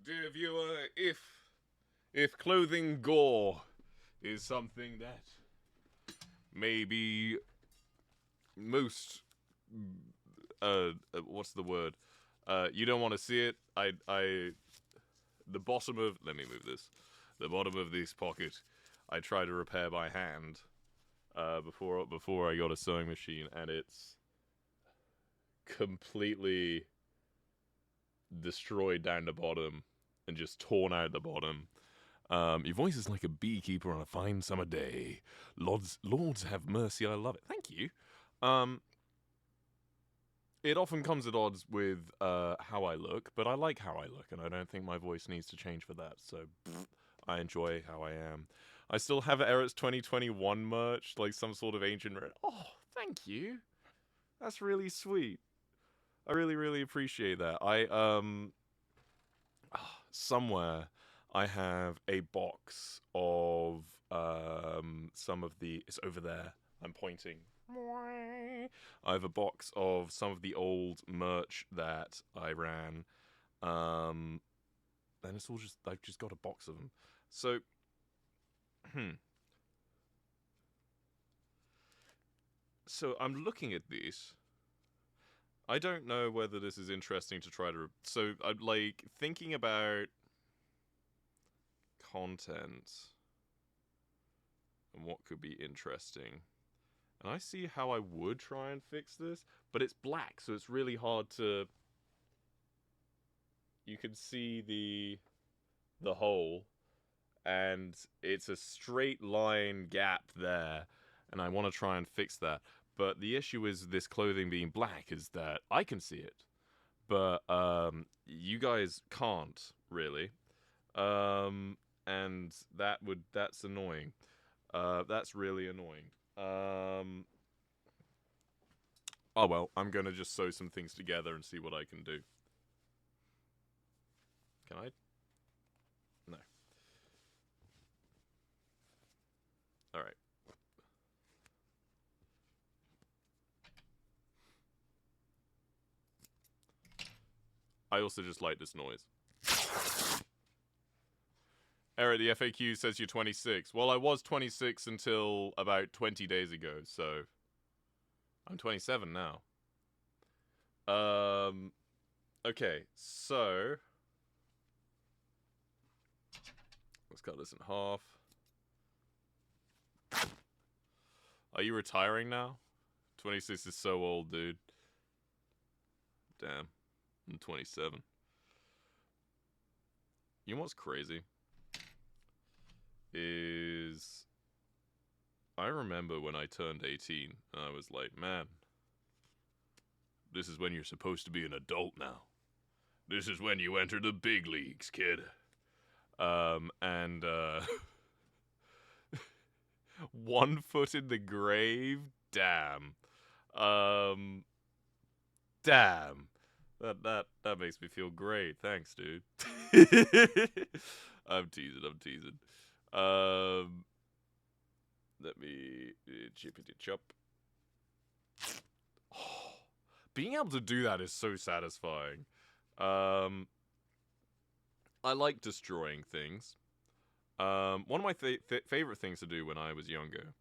Dear viewer, if clothing gore is something that maybe most what's the word? You don't want to see it. The bottom of let me move this. The bottom of this pocket, I try to repair by hand before I got a sewing machine, and it's completely destroyed down the bottom and just torn out the bottom. Your voice is like a beekeeper on a fine summer day. Lords have mercy, I love it. Thank you. It often comes at odds with how I look, but I like how I look, and I don't think my voice needs to change for that, so I enjoy how I am. I still have Eret's 2021 merch, like some sort of ancient... Oh, thank you. That's really sweet. I really, really appreciate that. Somewhere I have a box of some of the... It's over there. I'm pointing. I have a box of some of the old merch that I ran. And it's all just... I've just got a box of them. So... So I'm looking at these. I don't know whether this is interesting to try to... So I'm like thinking about content and what could be interesting. And I see how I would try and fix this, but it's black, so it's really hard to... You can see the hole, and it's a straight line gap there, and I want to try and fix that. But the issue is this clothing being black is that I can see it, but you guys can't really, and that's annoying. That's really annoying. Oh well, I'm gonna just sew some things together and see what I can do. Can I? No. All right. I also just like this noise. Eric, the FAQ says you're 26. Well, I was 26 until about 20 days ago, so... I'm 27 now. Okay, so... Let's cut this in half. Are you retiring now? 26 is so old, dude. Damn. I'm 27. You know what's crazy? Is... I remember when I turned 18, and I was like, man, this is when you're supposed to be an adult now. This is when you enter the big leagues, kid. One foot in the grave? Damn. Damn. That makes me feel great. Thanks, dude. I'm teasing. Let me chippity chop. Oh, being able to do that is so satisfying. I like destroying things. One of my favorite things to do when I was younger,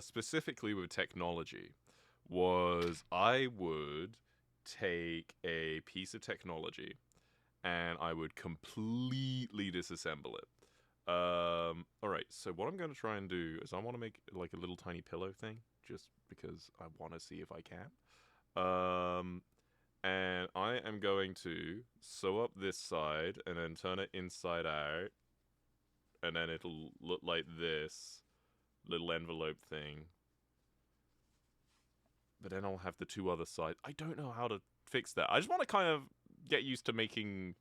specifically with technology, was I would take a piece of technology and I would completely disassemble it. Alright, so what I'm going to try and do is I want to make like a little tiny pillow thing, just because I want to see if I can. And I am going to sew up this side and then turn it inside out, and then it'll look like this little envelope thing. But then I'll have the two other sides. I don't know how to fix that. I just want to kind of get used to making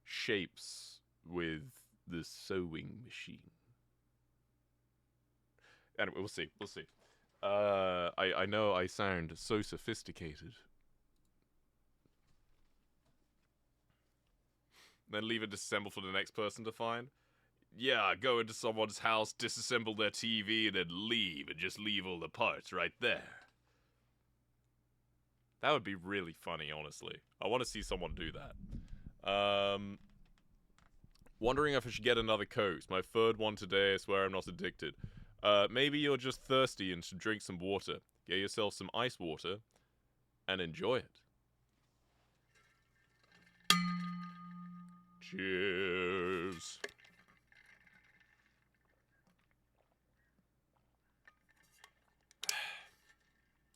shapes with the sewing machine. Anyway, we'll see. I know I sound so sophisticated. Then leave it disassembled for the next person to find. Yeah, go into someone's house, disassemble their TV, and then leave, and just leave all the parts right there. That would be really funny, honestly. I want to see someone do that. Wondering if I should get another Coke. It's my third one today. I swear I'm not addicted. Maybe you're just thirsty and should drink some water. Get yourself some ice water and enjoy it. Cheers.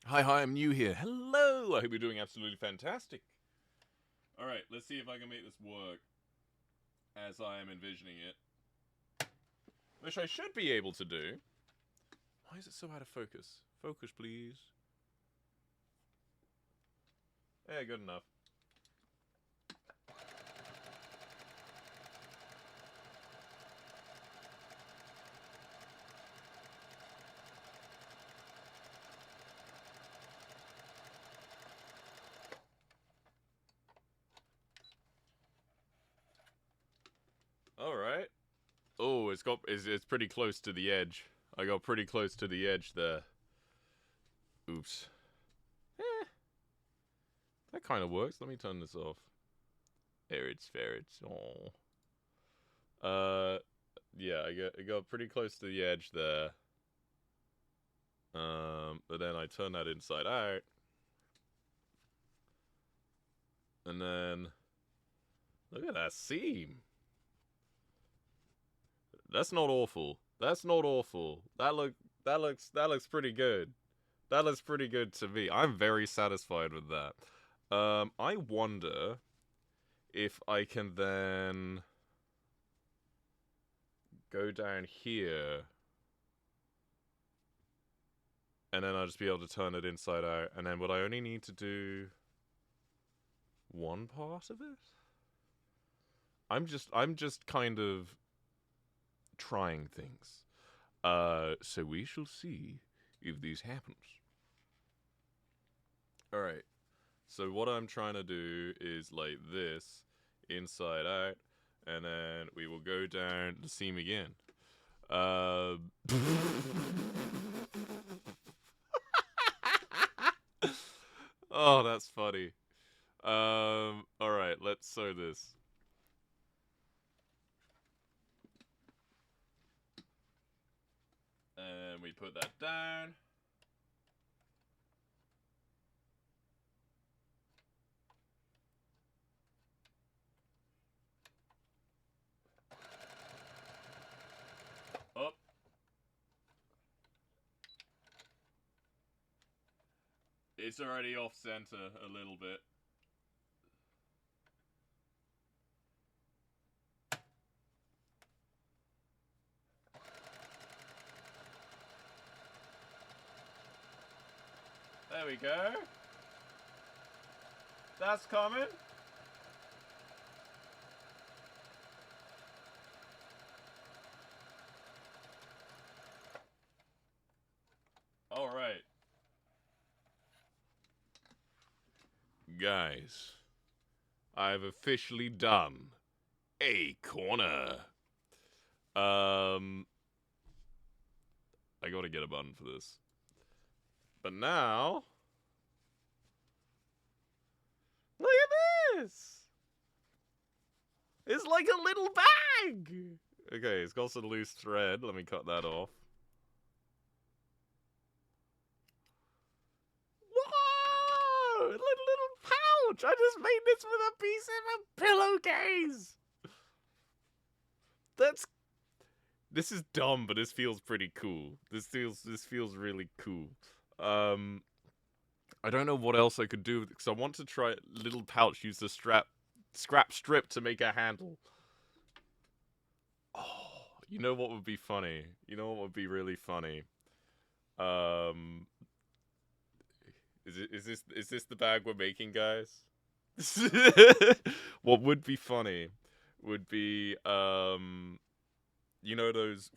Hi, I'm new here. Hello! I hope you're doing absolutely fantastic. Alright, let's see if I can make this work as I am envisioning it. Which I should be able to do. Why is it so out of focus? Focus, please. Yeah, good enough. Alright. Oh, it's pretty close to the edge. I got pretty close to the edge there. Oops. Eh. That kind of works. Let me turn this off. Ferrets. Oh. Yeah, I got pretty close to the edge there. But then I turn that inside out. And then look at that seam. That's not awful. That's not awful. That looks pretty good. That looks pretty good to me. I'm very satisfied with that. I wonder if I can then go down here. And then I'll just be able to turn it inside out. And then would I only need to do one part of it? I'm just kind of trying things. So we shall see if this happens. Alright. So what I'm trying to do is like this, inside out, and then we will go down the seam again. Oh, that's funny. Alright, let's sew this. And we put that down. Up. It's already off center a little bit. There we go. That's coming. All right. Guys, I've officially done a corner. I gotta get a button for this. But now, look at this! It's like a little bag! Okay, it's got some loose thread. Let me cut that off. Whoa! Little pouch! I just made this with a piece of a pillowcase! This is dumb, but this feels pretty cool. This feels really cool. I don't know what else I could do because I want to try little pouch. Use the scrap strip to make a handle. Oh, you know what would be funny? You know what would be really funny? Is this the bag we're making, guys? What would be funny would be you know those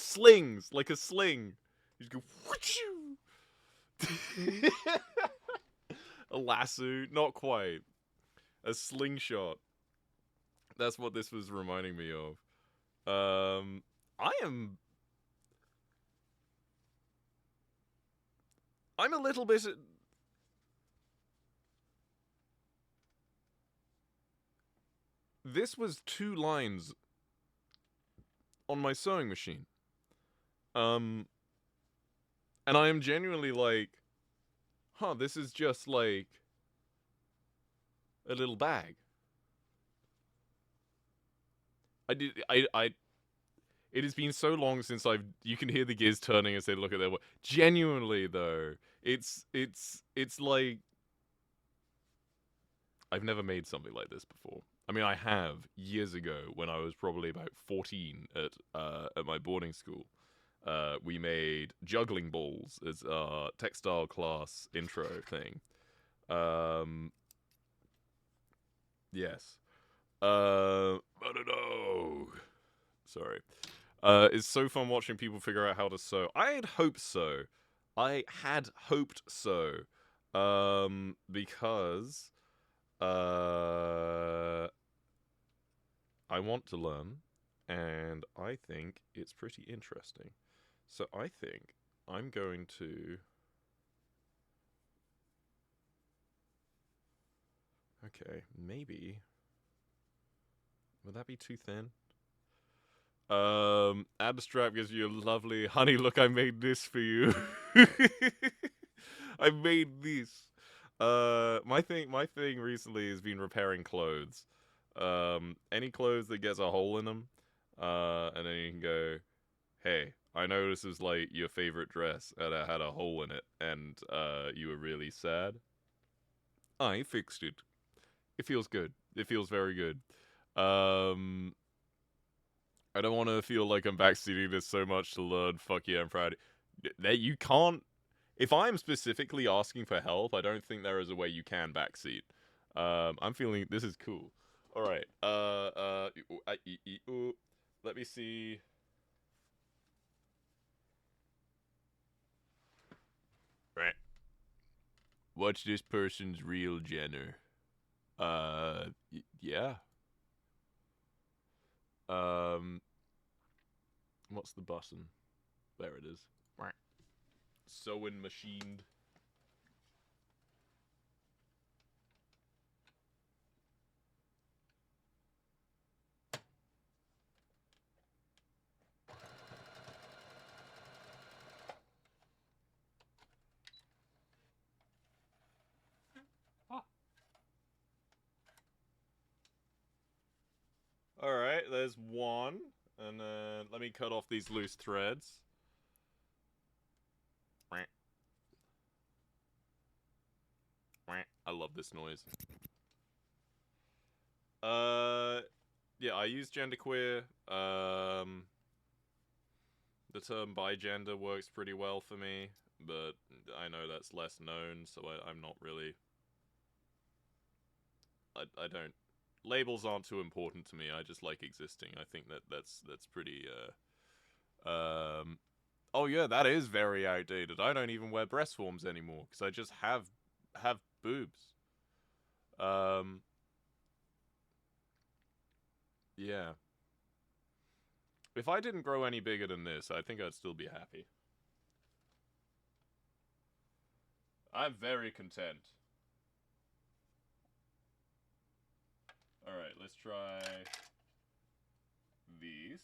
slings, like a sling. You just go a lasso, not quite. A slingshot. That's what this was reminding me of. I'm a little bit this was 2 lines on my sewing machine. And I am genuinely like, huh, this is just like a little bag. It has been so long since you can hear the gears turning as they look at their work. Genuinely though, it's like, I've never made something like this before. I mean, I have years ago when I was probably about 14 at my boarding school. We made juggling balls as our textile class intro thing. Yes. I don't know. Sorry. It's so fun watching people figure out how to sew. I had hoped so. Because I want to learn, and I think it's pretty interesting. So I think I'm going to... Okay, maybe... Would that be too thin? Add the strap gives you a lovely... Honey, look, I made this for you. I made this. My thing recently has been repairing clothes. Any clothes that gets a hole in them, and then you can go, hey, I know this is like your favorite dress, and it had a hole in it, and you were really sad. I fixed it. It feels good. It feels very good. I don't want to feel like I'm backseating this so much to learn. Fuck yeah, I'm proud. That you can't. If I'm specifically asking for help, I don't think there is a way you can backseat. I'm feeling this is cool. All right. Let me see. Right. What's this person's real gender? Yeah. What's the button? There it is. Right. Sewing machined. Alright, there's one. And then let me cut off these loose threads. I love this noise. Yeah, I use genderqueer. The term bigender works pretty well for me, but I know that's less known, so I'm not really... I don't... Labels aren't too important to me, I just like existing. I think that's pretty, Oh yeah, that is very outdated. I don't even wear breast forms anymore, because I just have boobs. Yeah. If I didn't grow any bigger than this, I think I'd still be happy. I'm very content. Alright, let's try these.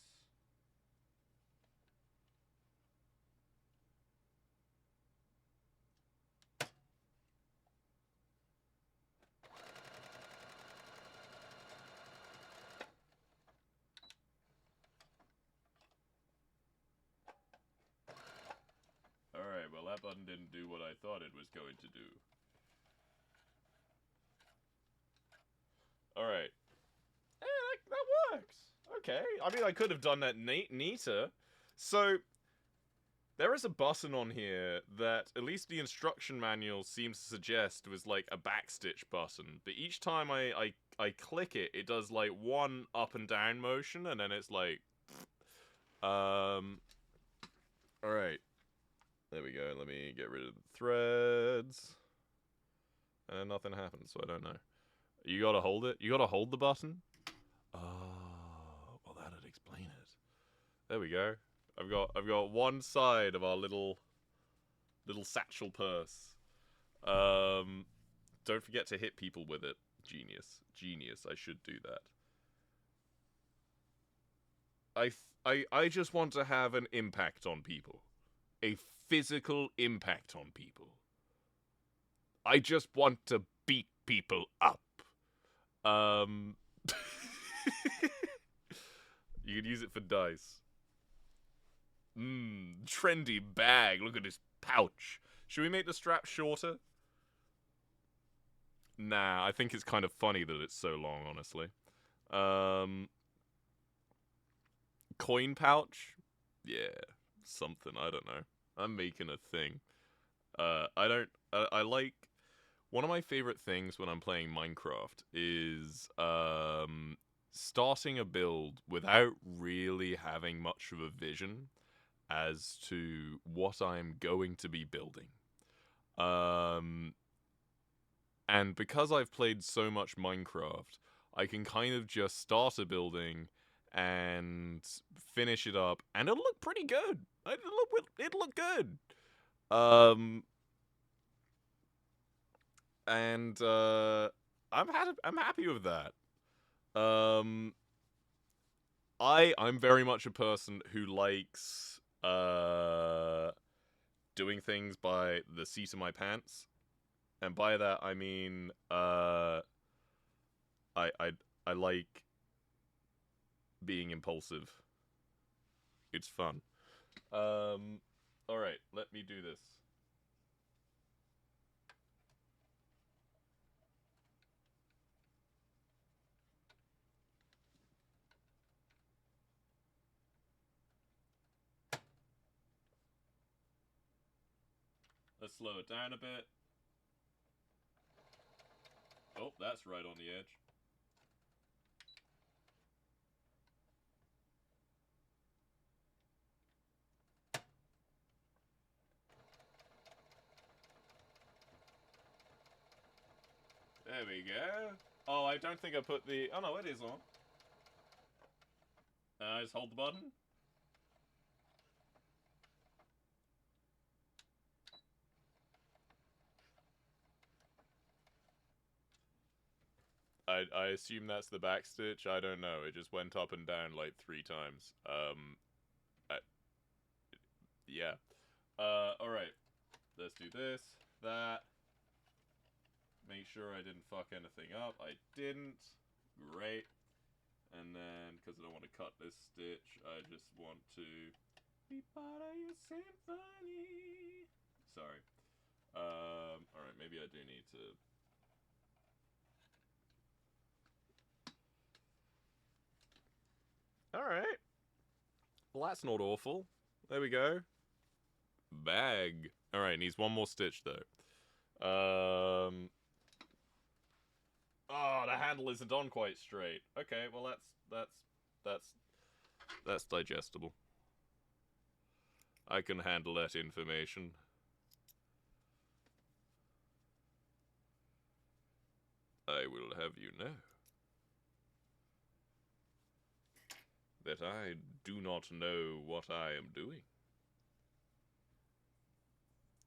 Alright, well that button didn't do what I thought it was going to do. Alright. That works! Okay, I mean I could have done that neater. So, there is a button on here that at least the instruction manual seems to suggest was like a backstitch button. But each time I click it, it does like one up and down motion and then it's like... Alright. There we go, let me get rid of the threads. And nothing happens, so I don't know. You gotta hold it? You gotta hold the button? Oh, well that'd explain it. There we go. I've got one side of our little satchel purse. Don't forget to hit people with it. Genius. I should do that. I just want to have an impact on people. A physical impact on people. I just want to beat people up. You can use it for dice. Trendy bag. Look at this pouch. Should we make the strap shorter? Nah, I think it's kind of funny that it's so long, honestly. Coin pouch? Yeah, something, I don't know. I'm making a thing. I like... One of my favorite things when I'm playing Minecraft is, starting a build without really having much of a vision as to what I'm going to be building. And because I've played so much Minecraft, I can kind of just start a building and finish it up, and it'll look pretty good. It'll look good. And I'm happy with that. I'm very much a person who likes doing things by the seat of my pants, and by that I mean I like being impulsive. It's fun. All right, let me do this. Let's slow it down a bit. Oh, that's right on the edge. There we go. Oh, I don't think I put the... Oh, no, it is on. Just hold the button. I assume that's the back stitch. I don't know. It just went up and down like 3 times. Yeah. Alright. Let's do this, that. Make sure I didn't fuck anything up. I didn't. Great. And then, because I don't want to cut this stitch, I just want to be part of your symphony. Sorry. Alright, maybe I do need to... Alright. Well, that's not awful. There we go. Bag. Alright, needs one more stitch, though. Oh, the handle isn't on quite straight. Okay, well, that's digestible. I can handle that information. I will have you know that I do not know what I am doing.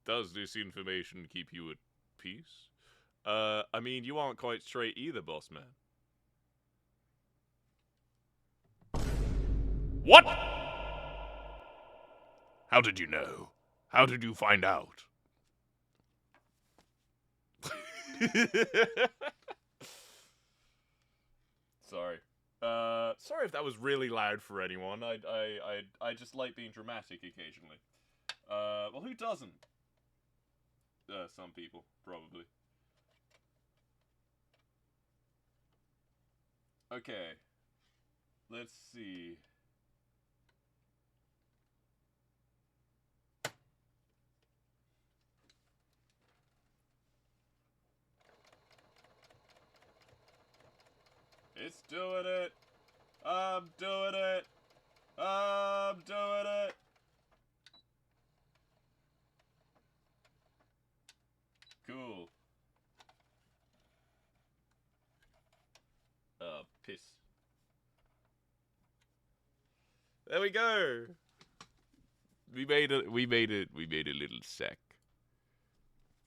Does this information keep you at peace? I mean, you aren't quite straight either, boss man. What? How did you know? How did you find out? Sorry. Sorry if that was really loud for anyone. I just like being dramatic occasionally. Well, who doesn't? Some people, probably. Okay. Let's see. It's doing it. I'm doing it. I'm doing it. Cool. Piss. There we go. We made a little sack.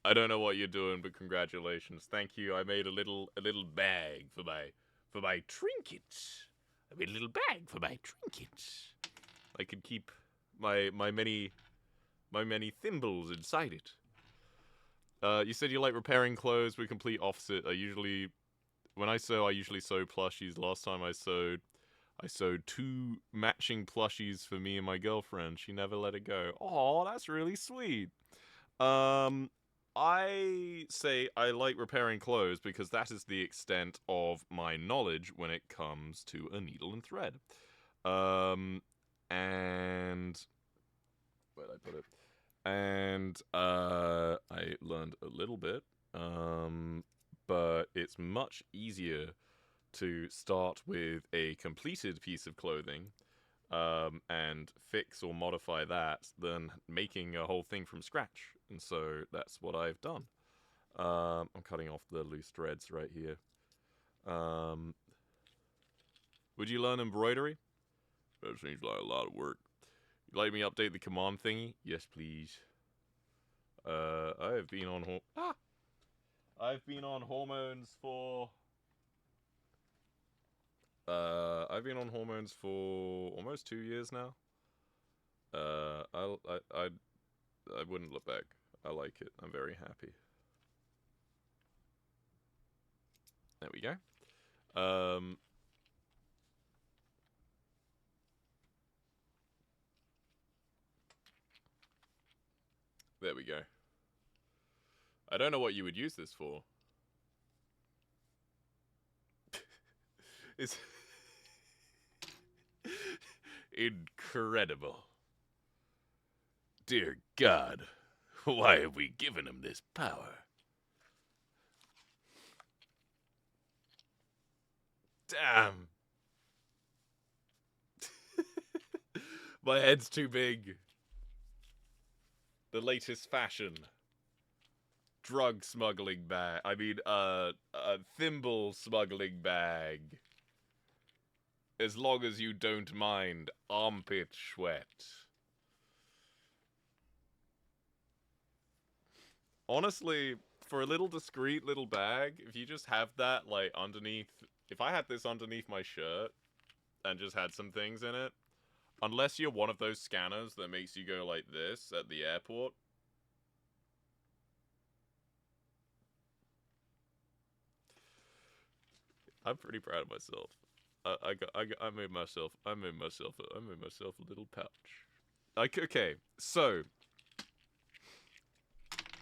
I don't know what you're doing, but congratulations. Thank you. I made a little bag for my trinkets. I made a little bag for my trinkets. I could keep my many thimbles inside it. You said you like repairing clothes. We're complete opposite. When I sew, I usually sew plushies. Last time I sewed 2 matching plushies for me and my girlfriend. She never let it go. Oh, that's really sweet. I say I like repairing clothes because that is the extent of my knowledge when it comes to a needle and thread. And where'd I put it? And I learned a little bit, but it's much easier to start with a completed piece of clothing and fix or modify that than making a whole thing from scratch. And so that's what I've done. I'm cutting off the loose threads right here. Would you learn embroidery? That seems like a lot of work. You'd like me update the command thingy? Yes, please. I've been on hormones for almost 2 years now. I wouldn't look back. I like it. I'm very happy. There we go. There we go. I don't know what you would use this for. It's incredible. Dear God, why have we given him this power? Damn. My head's too big. The latest fashion. Drug smuggling bag. I mean, a thimble smuggling bag. As long as you don't mind armpit sweat. Honestly, for a little discreet little bag, if you just have that, like, underneath... If I had this underneath my shirt and just had some things in it, unless you're one of those scanners that makes you go like this at the airport. I'm pretty proud of myself. I made myself a little pouch. Okay, so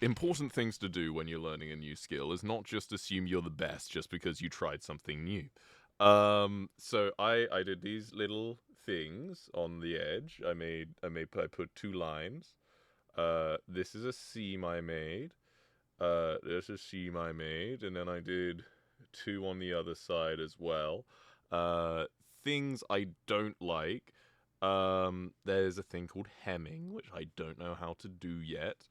important things to do when you're learning a new skill is not just assume you're the best just because you tried something new. So I did these little things on the edge. I put 2 lines. This is a seam I made. There's a seam I made, and then I did 2 on the other side as well. Things I don't like. There's a thing called hemming, which I don't know how to do yet,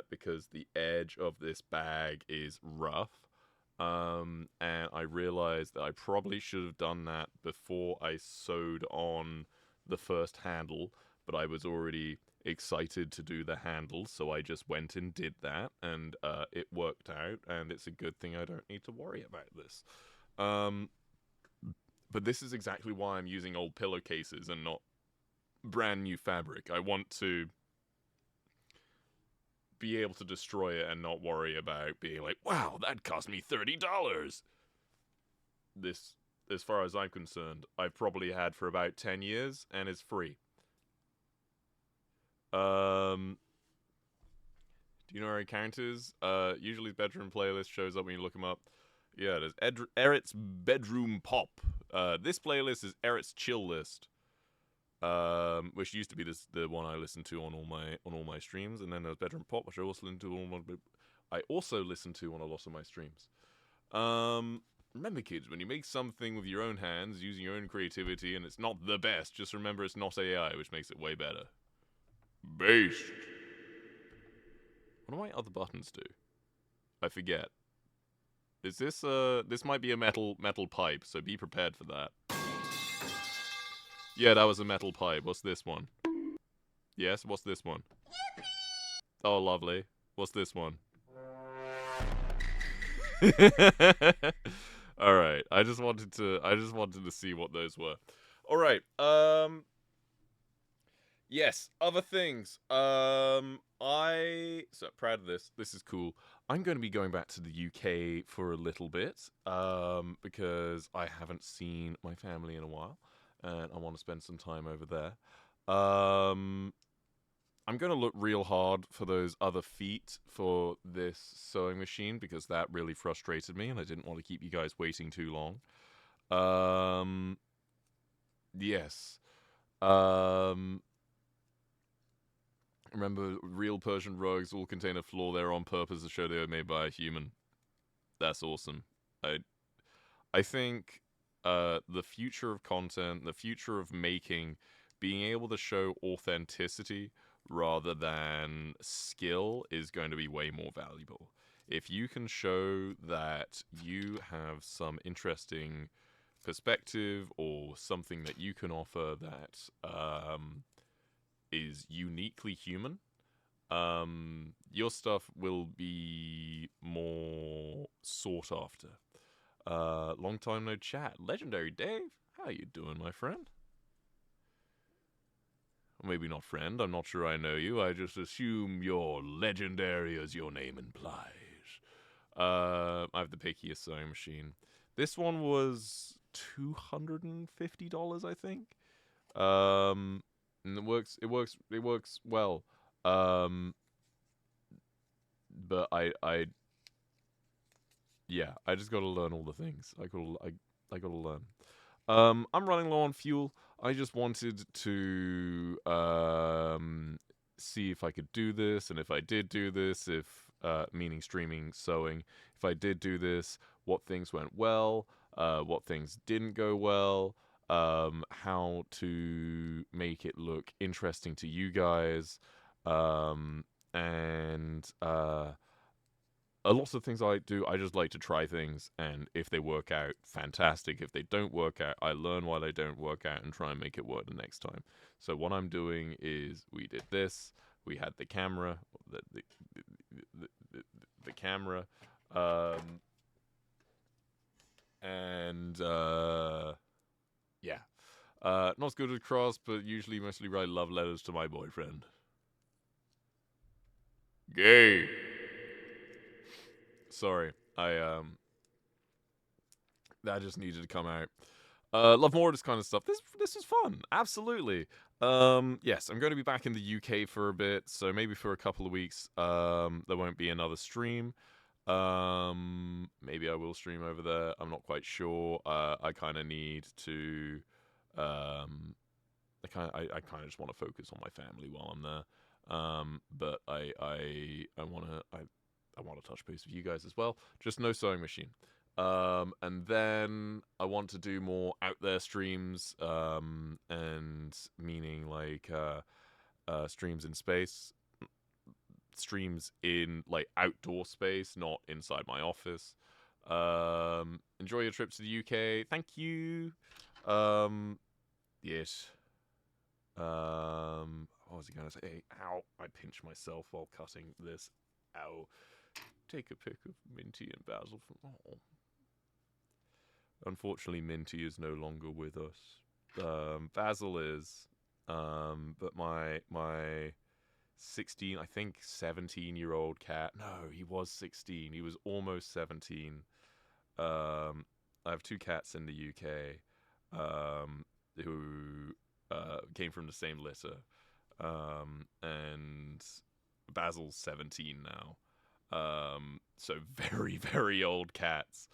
because the edge of this bag is rough. And I realized that I probably should have done that before I sewed on the first handle, but I was already excited to do the handle, so I just went and did that, and it worked out, and it's a good thing I don't need to worry about this. But this is exactly why I'm using old pillowcases and not brand new fabric. I want to be able to destroy it and not worry about being like, wow, that cost me $30. This, as far as I'm concerned, I've probably had for about 10 years, and it's free. Do you know where our account is? Usually bedroom playlist shows up when you look them up. Yeah, there's Eret's Bedroom Pop. This playlist is Eret's Chill List, which used to be the one I listened to on all my streams, and then there's Bedroom Pop, which I also listen to on a lot of my streams. Remember, kids, when you make something with your own hands, using your own creativity, and it's not the best, just remember it's not AI, which makes it way better. Based. What do my other buttons do? I forget. Is this this might be a metal pipe, so be prepared for that. Yeah, that was a metal pipe. What's this one? Yes, what's this one? Oh, lovely. What's this one? All right. I just wanted to see what those were. All right. Yes, other things. I so proud of this. This is cool. I'm going to be going back to the UK for a little bit, because I haven't seen my family in a while, and I want to spend some time over there. I'm going to look real hard for those other feet for this sewing machine because that really frustrated me, and I didn't want to keep you guys waiting too long. Yes. Um, Remember, real Persian rugs all contain a flaw there on purpose to show they were made by a human. That's awesome. I I think the future of content, the future of making, being able to show authenticity rather than skill is going to be way more valuable. If you can show that you have some interesting perspective or something that you can offer that is uniquely human, your stuff will be more sought after. Long time no chat. Legendary Dave, how you doing, my friend? Maybe not friend, I'm not sure I know you. I just assume you're legendary as your name implies. I have the pickiest sewing machine. This one was $250, I think. And it works well. Um, but yeah, I just gotta learn all the things. I gotta learn. I'm running low on fuel. I just wanted to see if I could do this, and if I did do this, if meaning streaming, sewing, if I did do this, what things went well, what things didn't go well, how to make it look interesting to you guys, and a lot of things I do, I just like to try things, and if they work out, fantastic. If they don't work out, I learn why they don't work out and try and make it work the next time. So what I'm doing is, we did this, we had the camera, the, the, the camera, and yeah, not as good as cross, but usually mostly write love letters to my boyfriend. Gay. Sorry, I that just needed to come out. Love more of this kind of stuff. This is fun, absolutely. Yes, I'm going to be back in the UK for a bit, so maybe for a couple of weeks. There won't be another stream. Maybe I will stream over there. I'm not quite sure. I kind of need to. I kind of just want to focus on my family while I'm there. But I want to touch base with you guys as well. Just no sewing machine. And then I want to do more out there streams, and meaning like streams in space, streams in like outdoor space, not inside my office. Enjoy your trip to the UK. Thank you. Yes. What was he gonna say? Hey, ow! I pinched myself while cutting this. Ow! Take a pic of Minty and Basil from. Oh. Unfortunately, Minty is no longer with us. Basil is, but my 16, I think 17-year-old cat. No, he was 16. He was almost 17. I have two cats in the UK, who came from the same litter, and Basil's 17 now. So very, very old cats.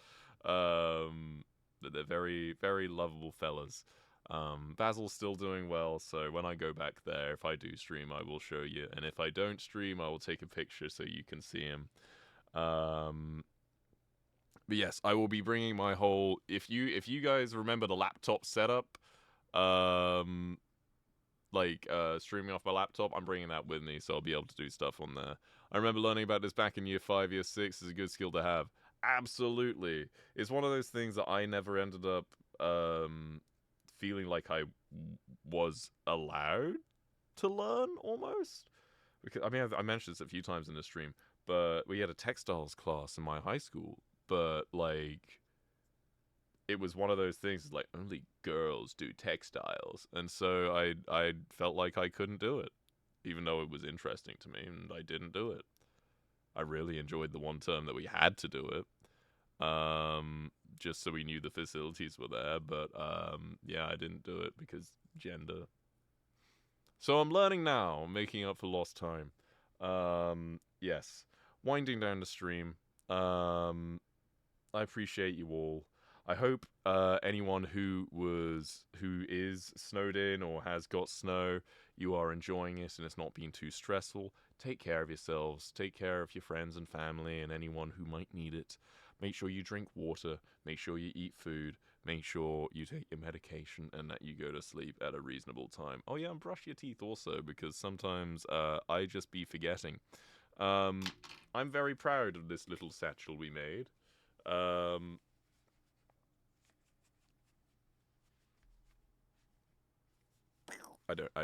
But they're very, very lovable fellas. Basil's still doing well, so when I go back there, if I do stream, I will show you. And if I don't stream, I will take a picture so you can see him. But yes, I will be bringing my whole. If you guys remember the laptop setup, streaming off my laptop, I'm bringing that with me, so I'll be able to do stuff on there. I remember learning about this back in year 5, year 6. It's a good skill to have. Absolutely. It's one of those things that I never ended up feeling like I was allowed to learn, almost. Because I mean, I mentioned this a few times in the stream, but we had a textiles class in my high school, but like it was one of those things like only girls do textiles, and so I felt like I couldn't do it, even though it was interesting to me, and I didn't do it. I really enjoyed the one term that we had to do it, just so we knew the facilities were there. But yeah, I didn't do it because gender. So I'm learning now, making up for lost time. Yes, winding down the stream. I appreciate you all. I hope anyone who is snowed in or has got snow, you are enjoying it and it's not being too stressful. Take care of yourselves. Take care of your friends and family and anyone who might need it. Make sure you drink water. Make sure you eat food. Make sure you take your medication and that you go to sleep at a reasonable time. Oh yeah, and brush your teeth also, because sometimes I just be forgetting. I'm very proud of this little satchel we made. I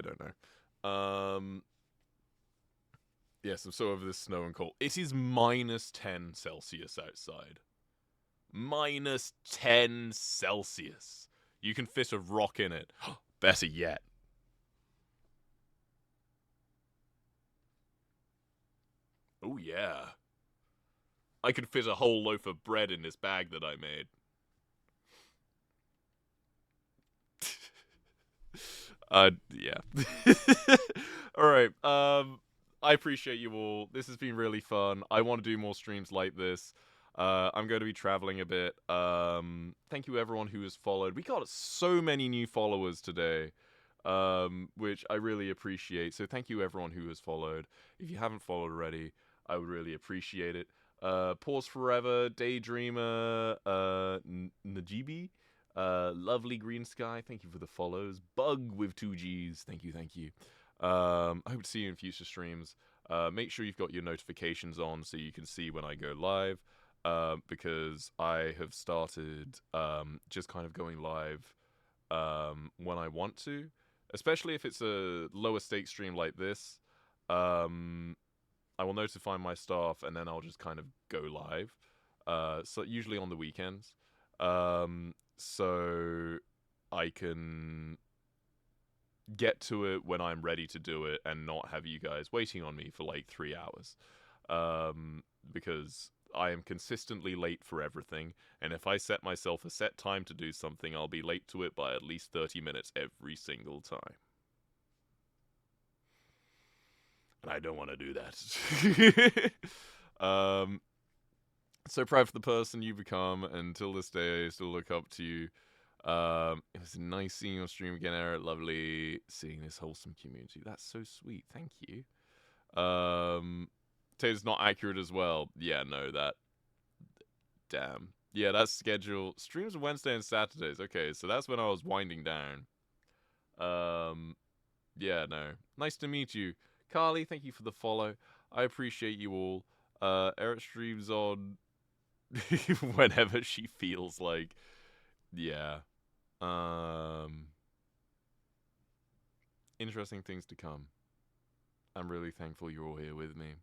don't know. Yes, I'm so over this snow and cold. It is -10 Celsius outside. -10 Celsius. You can fit a rock in it. Better yet. Oh yeah. I could fit a whole loaf of bread in this bag that I made. Yeah. Alright, I appreciate you all. This has been really fun. I want to do more streams like this. I'm going to be traveling a bit. Thank you everyone who has followed. We got so many new followers today, which I really appreciate. So thank you everyone who has followed. If you haven't followed already, I would really appreciate it. Pause Forever, Daydreamer, Najibi, Lovely Green Sky, thank you for the follows. Bug with 2Gs, thank you, thank you. I hope to see you in future streams. Make sure you've got your notifications on so you can see when I go live, because I have started just kind of going live when I want to, especially if it's a lower stake stream like this. I will notify my staff and then I'll just kind of go live. So usually on the weekends. So I can get to it when I'm ready to do it and not have you guys waiting on me for like 3 hours. Because I am consistently late for everything, and if I set myself a set time to do something, I'll be late to it by at least 30 minutes every single time. And I don't want to do that. So proud for the person you become, and until this day I still look up to you. It was nice seeing you on stream again, Eret. Lovely seeing this wholesome community. That's so sweet. Thank you. Taylor's not accurate as well. Yeah, no, that... Damn. Yeah, that's schedule. Streams are Wednesday and Saturdays. Okay, so that's when I was winding down. Yeah, no. Nice to meet you. Carly, thank you for the follow. I appreciate you all. Eret streams on whenever she feels like. Yeah. Interesting things to come. I'm really thankful you're all here with me.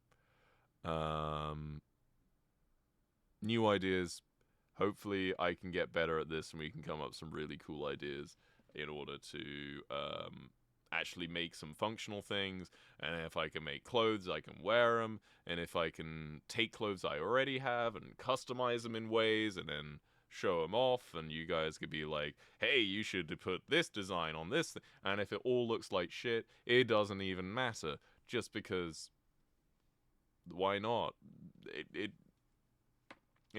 New ideas. Hopefully I can get better at this and we can come up with some really cool ideas in order to actually make some functional things. And if I can make clothes, I can wear them. And if I can take clothes I already have and customize them in ways and then show them off, and you guys could be like, hey, you should put this design on this. And if it all looks like shit, it doesn't even matter. Just because, why not? It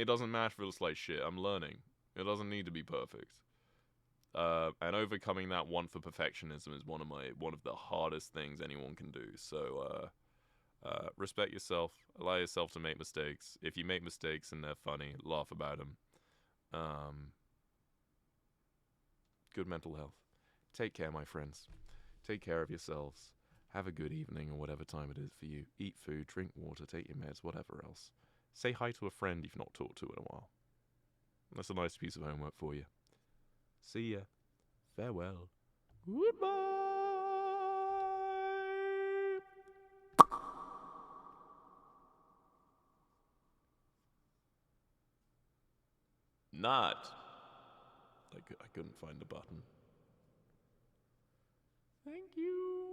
doesn't matter if it looks like shit. I'm learning. It doesn't need to be perfect. And overcoming that want for perfectionism is one of the hardest things anyone can do. So respect yourself. Allow yourself to make mistakes. If you make mistakes and they're funny, laugh about them. Good mental health. Take care, my friends. Take care of yourselves. Have a good evening or whatever time it is for you. Eat food, drink water, take your meds, whatever else. Say hi to a friend you've not talked to in a while. That's a nice piece of homework for you. See ya. Farewell. Goodbye. Not I couldn't find the button. Thank you.